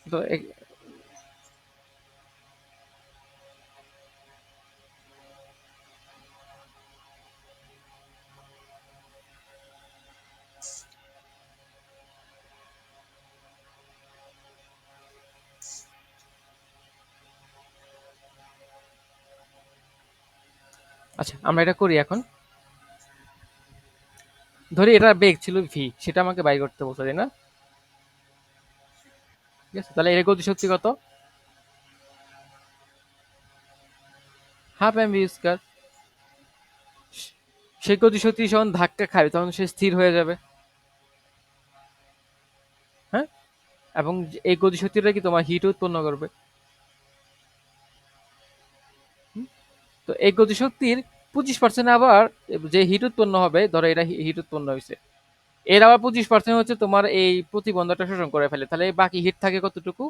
তো আচ্ছা, আমরা এটা করি এখন। ধরি এটার বেগ ছিল ভি, সেটা আমাকে বাই করতে বলছে, তাই না? ঠিক আছে, তাহলে এর গতিশক্তি কত? Half M V square. সে গতিশক্তি যখন ধাক্কা খাবে তখন সে স্থির হয়ে যাবে। হ্যাঁ, এবং এই গতিশক্তিটা কি তোমার হিট উৎপন্ন করবে। হুম? তো এই গতিশক্তির 25% আবার যে হিট উৎপন্ন হবে, ধরো এটা হিট উৎপন্ন হয়েছে, এর আবার 25% হচ্ছে তোমার এই প্রতিবন্ধকটা শোষণ করে ফেলে, তাহলে বাকি হিট থাকে কতটুকু?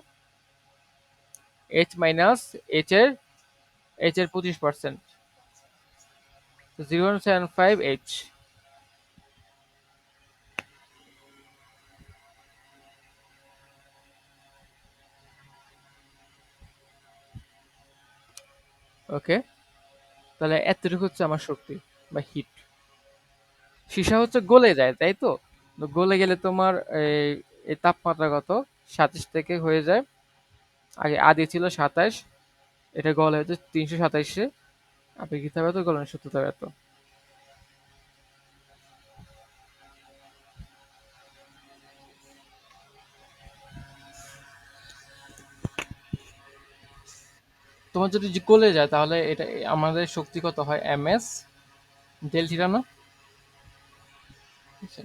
এইচ মাইনাস এইচ এর 25%, 0.75 এইচ। ওকে, তাহলে এতটুকু হচ্ছে আমার শক্তি বা হিট। সীসা হচ্ছে গলে যায়, তাই তো? তো গলে গেলে তোমার এই এই তাপমাত্রা কত, 27 থেকে হয়ে যায়, আগে আদি ছিল 27, এটা গলে হচ্ছে 327-এ। আপেক্ষিক তাপ এত, গলনের সূত্র তাপ এত। তোমার যদি গলে যায় তাহলে এটা আমাদের শক্তি কত হয়, এম এস ডেল থিটা না? ঠিক আছে,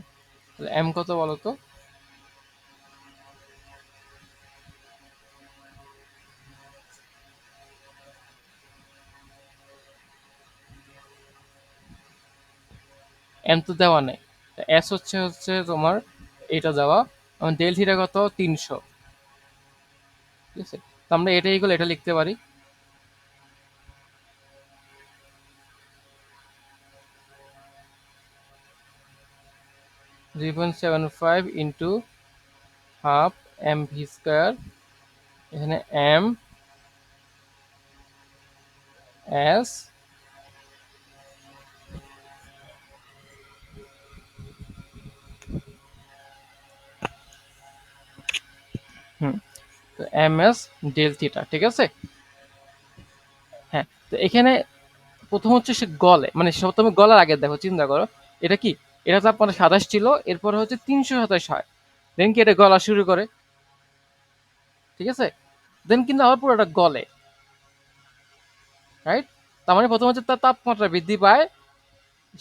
তাহলে এম কত বলো তো? এম তো দেওয়া নেই, এস হচ্ছে হচ্ছে তোমার এটা দেওয়া, ডেল থিটা কত, 300। ঠিক আছে, তো আমরা এটা ইকুয়াল এটা লিখতে পারি, 3.75 into half M V square, এখানে এম এস। হুম, তো এম এস ডেল থিটা, ঠিক আছে। হ্যাঁ, তো এখানে প্রথম হচ্ছে সে গলে, মানে প্রথমে গলার আগে দেখো, চিন্তা করো এটা কি, এটা তাপমাত্রা 27 ছিল, এরপরে হচ্ছে 327 হয়, দেন কি এটা গলা শুরু করে, ঠিক আছে, দেন কিন্তু আবার পুরোটা গলে, রাইট? তার মানে প্রথম হচ্ছে তার তাপমাত্রা বৃদ্ধি পায়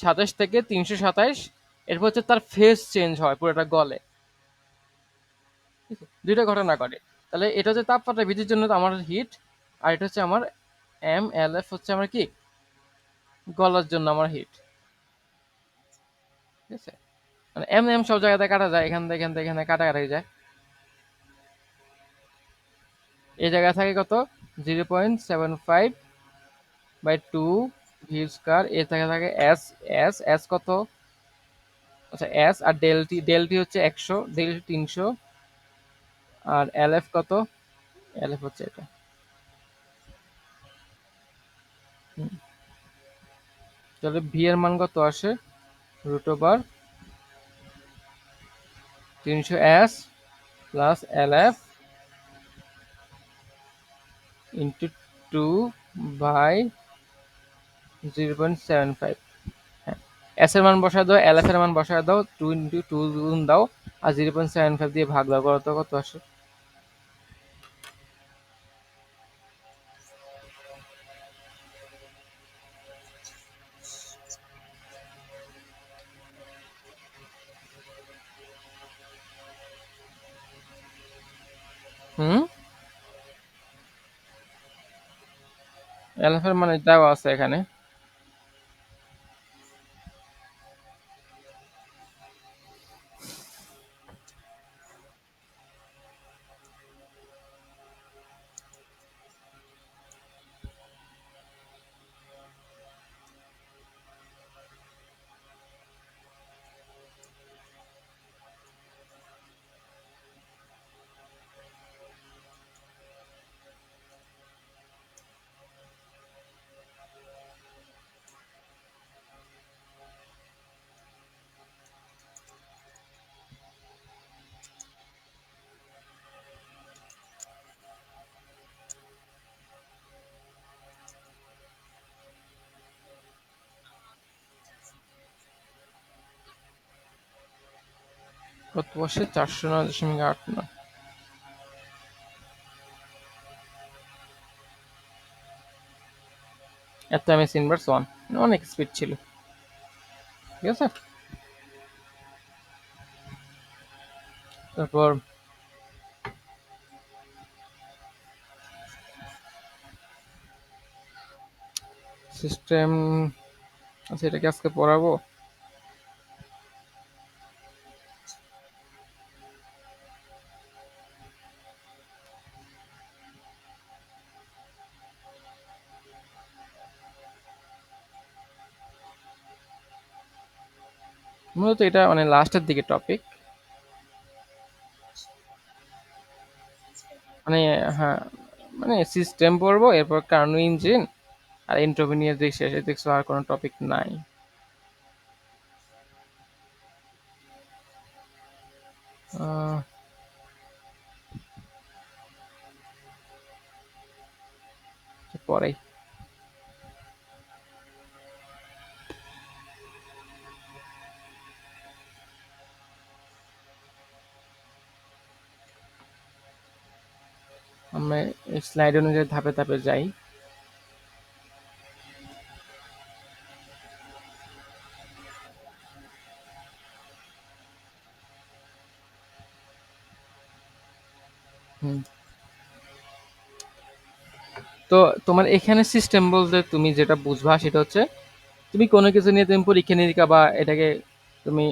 27 থেকে 327, এরপর হচ্ছে তার ফেজ চেঞ্জ হয়, পুরোটা গলে, ঠিক আছে? দুইটা ঘটনা ঘটে। তাহলে এটা হচ্ছে তাপমাত্রা বৃদ্ধির জন্য তো আমার হিট, আর এটা হচ্ছে আমার এম এল এফ হচ্ছে আমার কি, গলার জন্য আমার হিট, ঠিক আছে। মানে এম এম সব জায়গাতে কাটা যায়, এখান থেকে এখান থেকে এখানে কাটাকাটি যায়। এই জায়গায় থাকে কত, 0.75 বাই টু ভি স্কয়ার, এ থেকে থাকে এস, এস এস কত, আচ্ছা এস আর ডেলটি, ডেলটি হচ্ছে 100, ডেলটি 300, আর এল এফ কত, এল এফ হচ্ছে এটা। হুম, তাহলে ভি এর মান কত আসে, root over 300 S plus L F into 2/0.75। হ্যাঁ, এস এর মান বসায় দাও, এল এফ এর মান বসায় দাও, 2 ইন্টু 2 গুণ দাও, আর 0.75 দিয়ে ভাগ দাও, করো তো কত আসে। হুম, এল এফ এর মানে দেওয়া আছে এখানে। কত বসে, 409.89। এত এমএস ইনভার্স 1, অনেক স্পিড ছিল, ঠিক আছে। তারপর সিস্টেম, আচ্ছা এটা কি আজকে পড়াবো? মূলত এটা মানে লাস্টের দিকে টপিক, মানে হ্যাঁ, মানে সিস্টেম পড়বো, এরপর কার্নো ইঞ্জিন, আর এন্ট্রপি নিয়ে যে শেষে দেখছো আর কোনো টপিক নাই। আহ, পরেই আমরা স্লাইড অনুযায়ী ধাপে ধাপে যাই। হুম। তো তোমার এখানে সিস্টেম বলতে তুমি যেটা বুঝবা সেটা হচ্ছে তুমি কোনো কিছু নিয়ে তুমি পরীক্ষা নিরীক্ষা বা এটাকে তুমি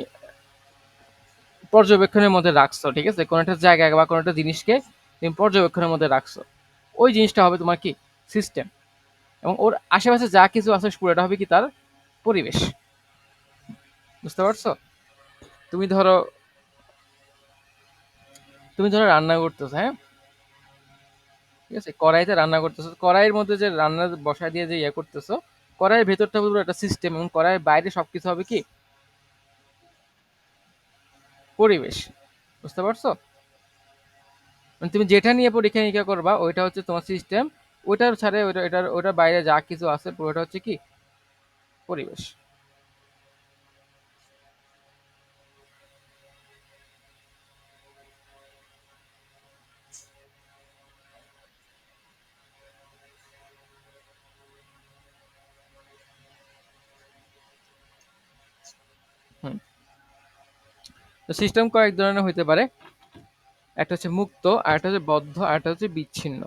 পর্যবেক্ষণের মধ্যে রাখছো, ঠিক আছে, কোনো একটা জায়গায় বা কোনো একটা জিনিসকে তুমি পর্যবেক্ষণের মধ্যে রাখছো, ওই জিনিসটা হবে তোমার কি সিস্টেম। এবং ওর আশেপাশে যা কিছু আছে পুরোটা হবে কি তার পরিবেশ। বুঝতে পারছো? তুমি ধরো তুমি ধরো রান্না করতেছো, হ্যাঁ, ঠিক আছে, কড়াইতে রান্না করতেছো, কড়াইয়ের মধ্যে যে রান্না বসায় দিয়ে যে ইয়ে করতেছো, কড়াইয়ের ভেতরটা পুরো একটা সিস্টেম, এবং কড়াইয়ের বাইরে সবকিছু হবে কি পরিবেশ। বুঝতে পারছো? মানে তুমি যেটা নিয়ে পরীক্ষা নিরীক্ষা করবা ওইটা হচ্ছে তোমার সিস্টেম, ওইটার ছাড়ে ওইটার বাইরে যা কিছু আছে পুরোটা হচ্ছে কি পরিবেশ। হুম। তো সিস্টেম কয়েক ধরনের হইতে পারে, একটা হচ্ছে মুক্ত, আর একটা হচ্ছে বদ্ধ, আর একটা হচ্ছে বিচ্ছিন্ন।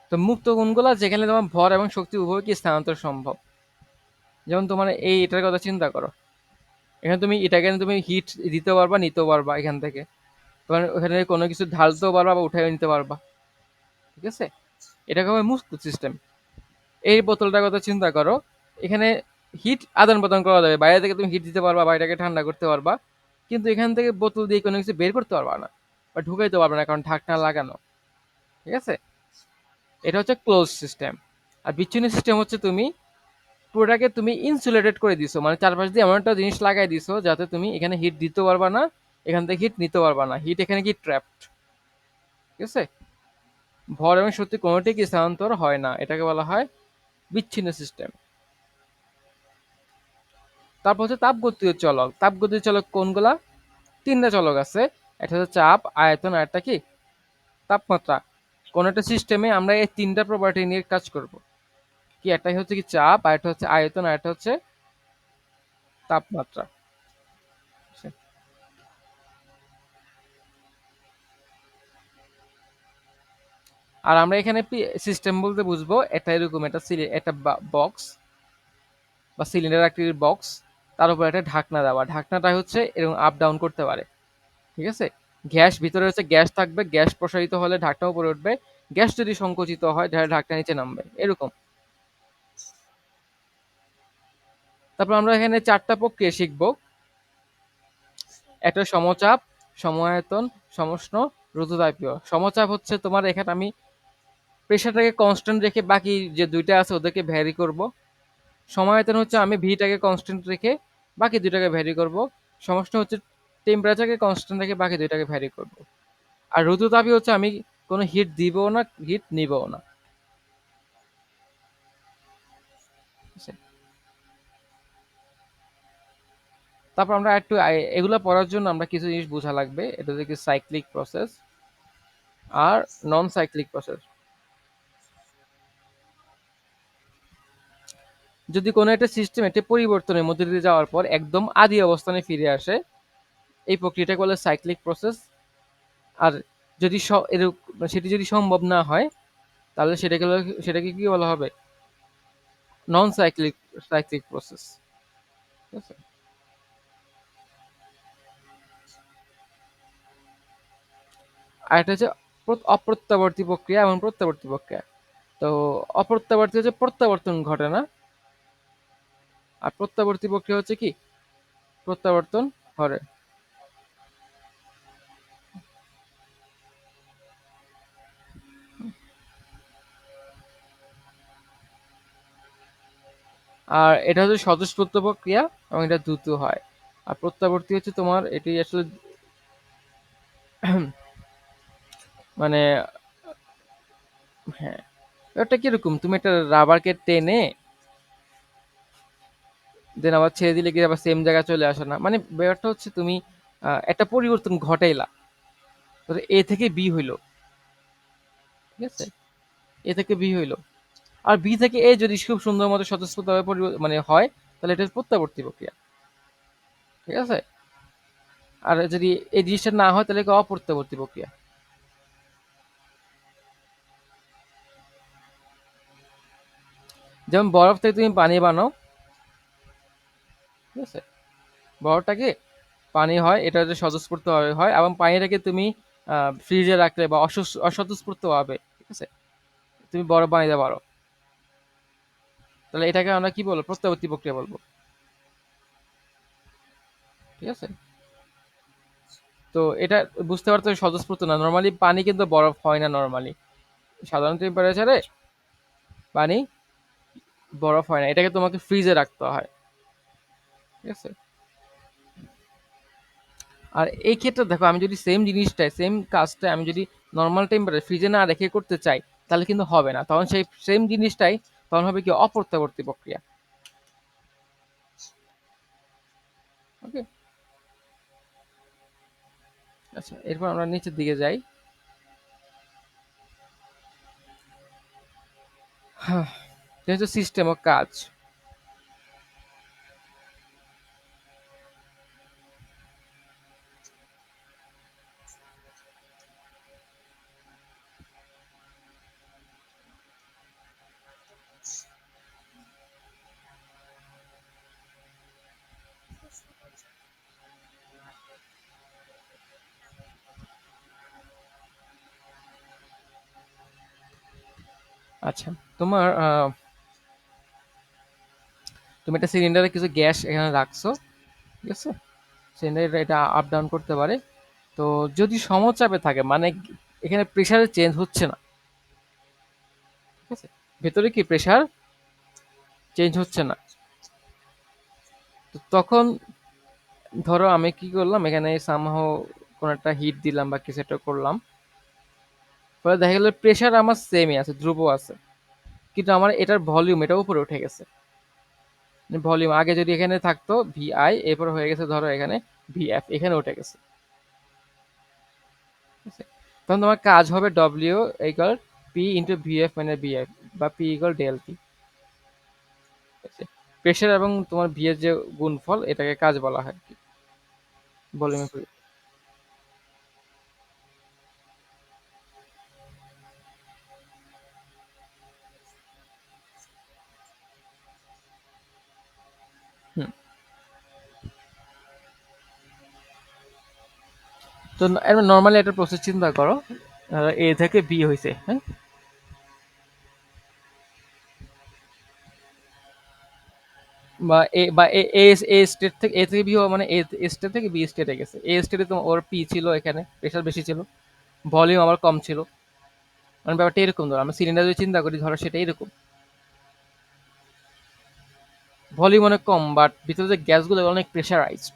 তো মুক্ত কোনগুলা, যেখানে তোমার ভর এবং শক্তি উভয়কে স্থানান্তর সম্ভব। যেমন তোমার এটার কথা চিন্তা করো, এখানে তুমি এটাকে তুমি হিট দিতে পারবা, নিতেও পারবা এখান থেকে, তোমার ওখানে কোনো কিছু ঢালতেও পারবা বা উঠাই নিতে পারবা, ঠিক আছে, এটাকে হবে মুক্ত সিস্টেম। এই বোতলটার কথা চিন্তা করো, এখানে হিট আদান প্রদান করা যাবে, বাইরে থেকে তুমি হিট দিতে পারবা, বাইরেটাকে ঠান্ডা করতে পারবা, কিন্তু এখান থেকে বোতল দিয়ে কোনো কিছু বের করতে পারবা না বা ঢুকাইতে পারবে না, কারণ ঢাকনা লাগানো, ঠিক আছে। এটা হচ্ছে ক্লোজ সিস্টেম। আর বিচ্ছিন্ন সিস্টেম হচ্ছে তুমি পুরোটাকে তুমি ইনসুলেটেড করে দিছো, মানে চারপাশ দিয়ে এমন একটা জিনিস লাগাই দিছো যাতে তুমি এখানে হিট দিতে পারবা না, এখান থেকে হিট নিতে পারবা না, হিট এখানে কি ট্র্যাপড, ঠিক আছে। ভর এবং শক্তি কোনোটি কি স্থানান্তর হয় না, এটাকে বলা হয় বিচ্ছিন্ন সিস্টেম। তারপর হচ্ছে তাপগতীয় চলক। তাপগতীয় চলক কোনগুলা? তিনটা চলক আছে, একটা হচ্ছে চাপ, আয়তন, আর একটা কি তাপমাত্রা। কোন একটা সিস্টেমে আমরা এই তিনটা প্রপার্টি নিয়ে কাজ করব। কি, একটাই হচ্ছে কি চাপ, আর একটা হচ্ছে আয়তন, আর একটা হচ্ছে তাপমাত্রা। আর আমরা এখানে সিস্টেম বলতে বুঝবো এটা এরকম একটা একটা বক্স বা সিলিন্ডার আকৃতির বক্স, তার উপর একটা ঢাকনা দেওয়া, ঢাকনাটা হচ্ছে এরকম আপ ডাউন করতে পারে, ঠিক আছে। গ্যাস ভিতরে হচ্ছে গ্যাস থাকবে, গ্যাস প্রসারিত হলে ঢাকনা উপরে উঠবে, গ্যাস যদি সংকুচিত হয় তাহলে ঢাকনা নিচে নামবে, এরকম। তারপর আমরা এখানে চারটা প্রক্রিয়া শিখবো। একটা সমচাপ, সমায়তন, সমষ্ণ, রুদ্ধতাপীয়। সমচাপ হচ্ছে তোমার এখানে আমি প্রেশারটাকে কনস্ট্যান্ট রেখে বাকি যে দুইটা আছে ওদেরকে ভ্যারি করব। সমায়তন হচ্ছে আমি ভিটাকে কনস্ট্যান্ট রেখে বাকি দুইটাকে ভ্যারি করব। সমষ্ণ হচ্ছে টেম্পারেচারকে কনস্ট্যান্ট রেখে বাকি দুইটাকে ভ্যারি করব। আর রুদ্ধতাপীয় হচ্ছে আমি কোনো হিট দিবও না, হিট নিবও না, ঠিক আছে? তারপর আমরা একটু এগুলা পড়ার জন্য আমরা কিছু জিনিস বোঝা লাগবে, এটা হচ্ছে সাইক্লিক প্রসেস আর নন সাইক্লিক প্রসেস। যদি কোনো একটা সিস্টেম একটা পরিবর্তনের মধ্যে দিয়ে যাওয়ার পর একদম আদি অবস্থানে ফিরে আসে, এই প্রক্রিয়াটাকে বলে সাইক্লিক প্রসেস। আর যদি সেটি যদি সম্ভব না হয় তাহলে সেটাকে কি বলা হবে? নন সাইক্লিক সাইক্লিক প্রসেস, ঠিক আছে। আর এটা হচ্ছে অপ্রত্যাবর্তী প্রক্রিয়া এবং প্রত্যাবর্তী প্রক্রিয়া। তো অপ্রত্যাবর্তী হচ্ছে প্রত্যাবর্তন ঘটে না, আর প্রত্যাবর্তী প্রক্রিয়া হচ্ছে কি প্রত্যাবর্তন ঘটে। আর এটা হচ্ছে স্বতঃস্ফূর্ত প্রক্রিয়া এবং এটা দ্রুত হয়। আর প্রত্যাবর্তী হচ্ছে তোমার এটি আসলে মানে হ্যাঁ, ব্যাপারটা কিরকম, তুমি একটা রাবারকে টেনে দেন আবার ছেড়ে দিলে কি আবার সেম জায়গায় চলে আসে না, মানে ব্যাপারটা হচ্ছে তুমি একটা পরিবর্তন ঘটাইলা, তো এ থেকে বি হইলো, ঠিক আছে, এ থেকে বি হইলো, আর বি থেকে এ যদি খুব সুন্দর মতো স্বতঃস্ফূর্তভাবে মানে হয়, তাহলে এটা হচ্ছে প্রত্যাবর্তী প্রক্রিয়া, ঠিক আছে। আর যদি এই জিনিসটা না হয় তাহলে কি অপ্রত্যাবর্তী প্রক্রিয়া। যেমন বরফ থেকে তুমি পানি বানাও, ঠিক আছে, বরফটাকে পানি হয়, এটা হচ্ছে স্বতঃস্ফূর্ত ভাবে হয়, এবং পানিটাকে তুমি ফ্রিজে রাখলে বা অস্বতঃস্ফূর্ত ভাবে, ঠিক আছে, তুমি বরফ বানাইতে পারো, তাহলে এটাকে আমরা কি বলবো, প্রত্যাবর্তী প্রক্রিয়া বলবো, ঠিক আছে। তো এটা বুঝতে পারতে হবে স্বতঃস্ফূর্ত না, নর্মালি পানি কিন্তু বরফ হয় না নর্মালি, সাধারণ টেম্পারেচারে পানি বরফ হয় না, এটাকে তোমাকে ফ্রিজে রাখতে হয়, ঠিক আছে। আর এই ক্ষেত্রে দেখো, আমি যদি সেম জিনিসটাই সেম কাজটা আমি যদি নর্মাল টেম্পারেচার ফ্রিজে না রেখে করতে চাই, তাহলে কিন্তু হবে না, তখন সেই সেম জিনিসটাই তখন হবে কি অপ্রত্যাবর্তী প্রক্রিয়া। ওকে, আচ্ছা, এরপর আমরা নিচের দিকে যাই। যেহেতু সিস্টেম ও কাজ। আচ্ছা, তোমার তুমি একটা সিলিন্ডারে কিছু গ্যাস এখানে রাখছো, ঠিক আছে, সিলিন্ডার এটা আপ ডাউন করতে পারে। তো যদি সমচাপে থাকে, মানে এখানে প্রেসারে চেঞ্জ হচ্ছে না, ঠিক আছে, ভেতরে কি প্রেসার চেঞ্জ হচ্ছে না, তো তখন ধরো আমি কি করলাম, এখানে সামহাও কোন একটা হিট দিলাম বা কিছু একটা করলাম, পরে দেখা গেল প্রেসার আমার সেমই আছে, ধ্রুব আছে, কিন্তু আমার এটার ভলিউম এটা উপরে উঠে গেছে। ভলিউম আগে যদি এখানে থাকতো ভিআই, এরপর হয়ে গেছে ধরো এখানে ভিএফ, এখানে উঠে গেছে, ঠিক আছে? তখন তোমার কাজ হবে W equal P into VF মানে ভিএফ, বা P equal del T, pressure এবং তোমার ভি এর যে গুণফল, এটাকে কাজ বলা হয় কি, ভলিউম। হুম। তো নর্মালি একটা প্রসেস চিন্তা করো, এ থেকে বি হয়েছে, হ্যাঁ, বা এ স্টেট থেকে এ থেকে বি হওয়া মানে এ স্টেট থেকে বি স্টেটে গেছে, এ স্টেটে তোমার ওর পি ছিল, এখানে প্রেশার বেশি ছিল, ভলিউম আমার কম ছিল, মানে ব্যাপারটা এরকম, ধরো আমরা সিলিন্ডার যদি চিন্তা করি, ধরো সেটা এরকম, ভলিউম অনেক কম বাট ভিতরে যে গ্যাসগুলো অনেক প্রেশারাইজড।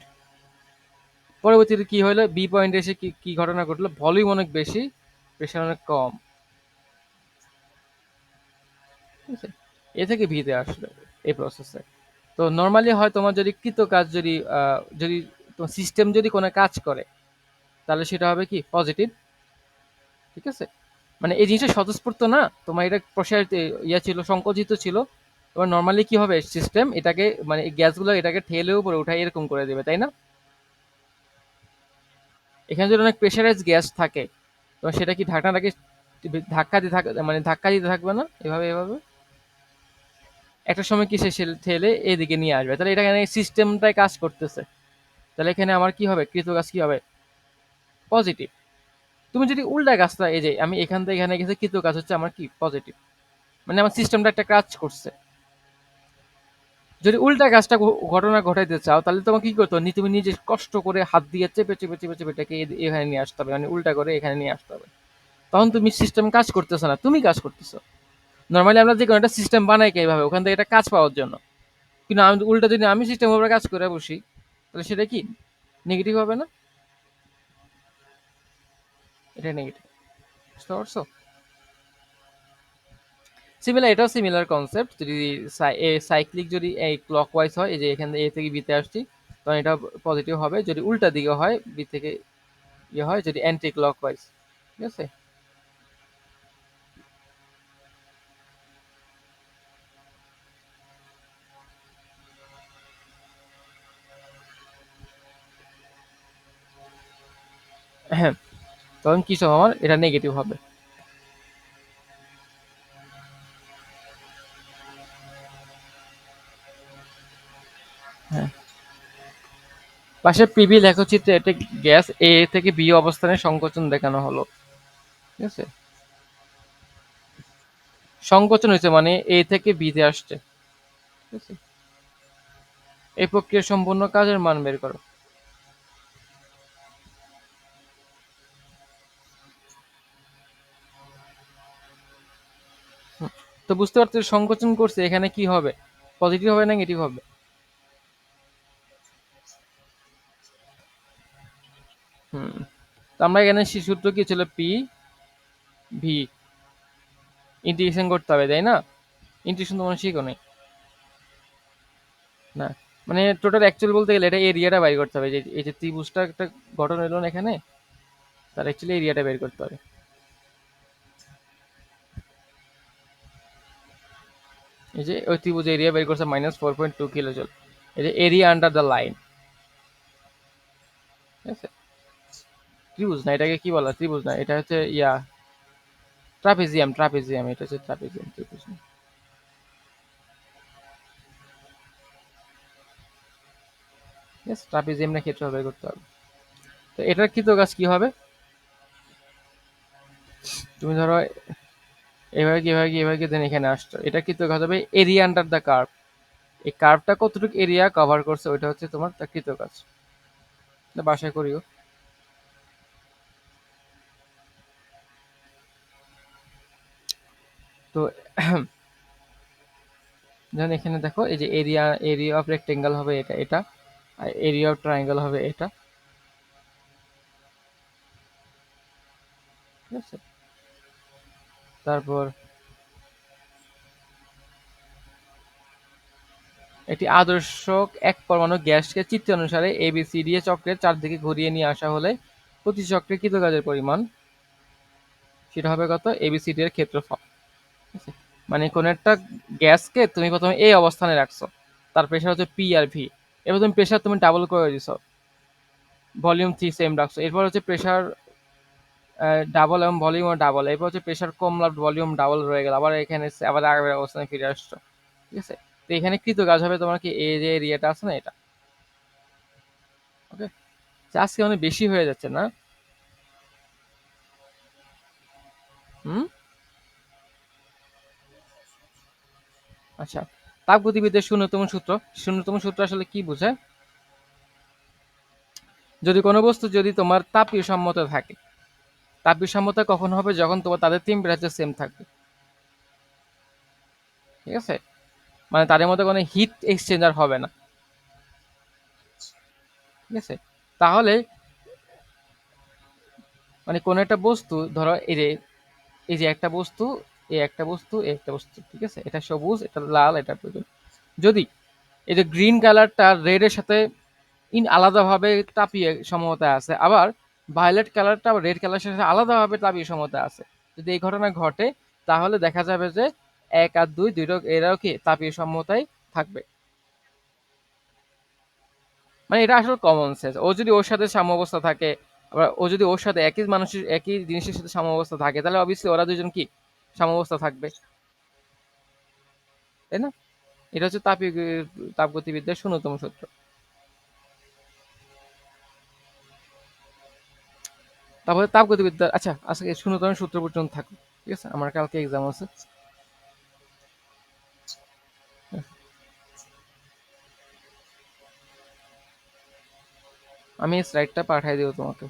পরবর্তীতে কি হলো, বি পয়েন্টে এসে কি কি ঘটনা ঘটলো, ভলিউম অনেক বেশি, প্রেশার অনেক কম, ঠিক আছে, এ থেকে বিতে আসলে এই প্রসেসে। তো নর্মালি হয় তোমার যদি কৃত কাজ যদি যদি তোমার সিস্টেম যদি কোনো কাজ করে, তাহলে সেটা হবে কি পজিটিভ, ঠিক আছে, মানে এই জিনিসটা স্বতঃস্ফূর্ত না, তোমার এটা প্রসারিত ইয়া ছিল, সংকুচিত ছিল, তোমার নর্মালি কি হবে, সিস্টেম এটাকে মানে এই গ্যাসগুলো এটাকে ঠেলে উপরে উঠায় এরকম করে দেবে, তাই না। এখানে যদি অনেক প্রেশারাইজ গ্যাস থাকে, তোমার সেটা কি ঢাকনাটাকে ধাক্কা দিয়ে মানে ধাক্কা দিতে থাকবে না, এভাবে এভাবে একটা সময় কি সে ঠেলে এদিকে নিয়ে আসবে, তাহলে এটা এখানে সিস্টেমটাই কাজ করতেছে, তাহলে এখানে আমার কি হবে, কৃত কাজ কি হবে, পজিটিভ। তুমি যদি উল্টা কাজটা, এই যে আমি এখান থেকে এখানে গেছে, কৃত কাজ হচ্ছে আমার কি পজিটিভ, মানে আমার সিস্টেমটা একটা কাজ করছে। যদি উল্টা কাজটা ঘটনা ঘটাইতে চাও, তাহলে তোমাকে কি করতে হবে, তুমি নিজে কষ্ট করে হাত দিয়ে চেপে চেপে চেপে চেপে এটাকে এখানে নিয়ে আসতে হবে, মানে উল্টা করে এখানে নিয়ে আসতে হবে, তখন তুমি সিস্টেম কাজ করতেছো না, তুমি কাজ করতেছো। নর্মালি আমরা যে কোনো একটা সিস্টেম বানাই কি এইভাবে, ওখান থেকে একটা কাজ পাওয়ার জন্য, কিন্তু আমি উল্টা যদি আমি সিস্টেমের উপরে কাজ করে বসি, তাহলে সেটা কি নেগেটিভ হবে না? এটা নেগেটিভ। বুঝতে পারছো? সিমিলার, এটাও সিমিলার কনসেপ্ট। যদি সাইক্লিক যদি এই ক্লকওয়াইজ হয়, এই যে এখান থেকে এ থেকে বিতে আসছি, তখন এটা পজিটিভ হবে। যদি উল্টা দিকে হয়, বি থেকে ইয়ে হয়, যদি অ্যান্টি ক্লকওয়াইজ, ঠিক আছে? হ্যাঁ, তখন কি সব আমার এটা নেগেটিভ হবে। হ্যাঁ, পাশে পিবি লেখচিত্রে এটা গ্যাস এ থেকে বি অবস্থানে সংকোচন দেখানো হলো, ঠিক আছে? সংকোচন হয়েছে মানে এ থেকে বি তে আসছে, ঠিক আছে? এই প্রক্রিয়া সম্পূর্ণ কাজের মান বের করো। তো বুঝতে পারছো সংকোচন করছে, এখানে কি হবে? পজিটিভ হবে না নেগেটিভ হবে? হুম। তো আমরা এখানে সূত্র কি ছিল? পি ভি ইন্টিগ্রেশন করতে হবে, তাই না? ইন্টিগ্রেশন তো মনে হয় শিখো নাই। না, মানে টোটাল অ্যাকচুয়াল বলতে গেলে এটা এরিয়াটা বাইর করতে হবে। এই যে ত্রিভুজটা একটা গঠন হলো না এখানে, তার অ্যাকচুয়ালি এরিয়াটা বের করতে হবে। এই যে ওই ত্রিভুজ এরিয়া বের করছে -4.2 কিলোজুল। এই যে এরিয়া আন্ডার দ্য লাইন, ঠিক আছে? ত্রিভুজ না, এটাকে কি বলা? ত্রিভুজ না, এটা হচ্ছে ইয়া ট্রাপিজিয়াম, ট্রাপিজিয়াম, এটা হচ্ছে ট্রাপিজিয়াম, ত্রিভুজ না। ঠিক আছে, ট্রাপিজিয়াম না ক্ষেত্র বের করতে হবে। তো এটার কৃত কাজ কি হবে? তুমি ধরো এভাবে কি এভাবে কি এভাবে কি দেন এখানে আসছো, এটা কৃত কাজ হবে এরিয়া আন্ডার দ্য কার্ভ। এই কার্ভটা কতটুকু এরিয়া কভার করছে, ওইটা হচ্ছে তোমার তার কৃত কাজ। এটা বাসায় করিও। তো যেমন এখানে দেখো, এই যে এরিয়া, এরিয়া অফ রেক্টেঙ্গেল হবে এটা এটা, আর এরিয়া অফ ট্রায়াঙ্গেল হবে এটা, ঠিক আছে? তারপর একটি আদর্শ এক পরমাণু গ্যাসকে চিত্র অনুসারে ABCD চক্রের চারদিকে ঘুরিয়ে নিয়ে আসা হলে প্রতি চক্রে কৃত কাজের পরিমাণ সেটা হবে কত? ABCD এর ক্ষেত্রফল, ঠিক আছে? মানে কোন একটা গ্যাসকে তুমি প্রথমে এই অবস্থানে রাখছো, তার প্রেশার হচ্ছে পি আর ভি। এবার তুমি প্রেশার তুমি ডাবল করে দিছো, ভলিউম থ্রি সেম রাখছো। এরপর হচ্ছে প্রেশার ডাবল এবং ভলিউম ডাবল। এরপর হচ্ছে প্রেশার কমলা, ভলিউম ডাবল রয়ে গেল, আবার এখানে আবার আগের অবস্থানে ফিরে আসছো, ঠিক আছে? তো এখানে কৃত কাজ হবে তোমার কি এই যে এরিয়াটা আছে না এটা, ওকে? আজকে অনেক বেশি হয়ে যাচ্ছে না? হুম। আচ্ছা, তাপগতিবিদ্যার শূন্যতম সূত্র। শূন্যতম সূত্র আসলে কি বোঝায়? যদি কোনো বস্তু যদি তোমার তাপীয় সম্মত থাকে, তাপীয় সম্মতা কখন হবে? যখন তোমার তাদের টেম্পারেচার সেম থাকবে, ঠিক আছে? মানে তাদের মধ্যে কোনো হিট এক্সচেঞ্জার হবে না, ঠিক আছে? তাহলে মানে কোন একটা বস্তু ধরো এই যে একটা বস্তু, এই একটা বস্তু, এই একটা বস্তু, ঠিক আছে? এটা সবুজ, এটা লাল, এটা প্রয়োজন। যদি এই যে গ্রিন কালারটা রেড এর সাথে আলাদাভাবে তাপীয় সমতা আছে, আবার ভায়োলেট কালারটা রেড কালারের সাথে আলাদাভাবে তাপীয় সমতা আছে, যদি এই ঘটনা ঘটে, তাহলে দেখা যাবে যে এক আর দুই দুইটা এরাও কি তাপীয় সমতায় থাকবে। মানে এটা আসলে কমন সেন্স। ও যদি ওর সাথে সাম্যাবস্থা থাকে, আবার ও যদি ওর সাথে একই মানুষের একই জিনিসের সাথে সাম্যাবস্থা থাকে, তাহলে অবভিয়াসলি ওরা দুজন কি সাম্যাবস্থা থাকবে, তাই না? এটা হচ্ছে তাপগতিবিদ্যার শূন্যতম সূত্র। তারপরে তাপগতিবিদ্যা, আচ্ছা আজকে শূন্যতম সূত্র পর্যন্ত থাকুক, ঠিক আছে? আমার কালকে এক্সাম আছে। আমি স্লাইডটা পাঠিয়ে দিব তোমাকে।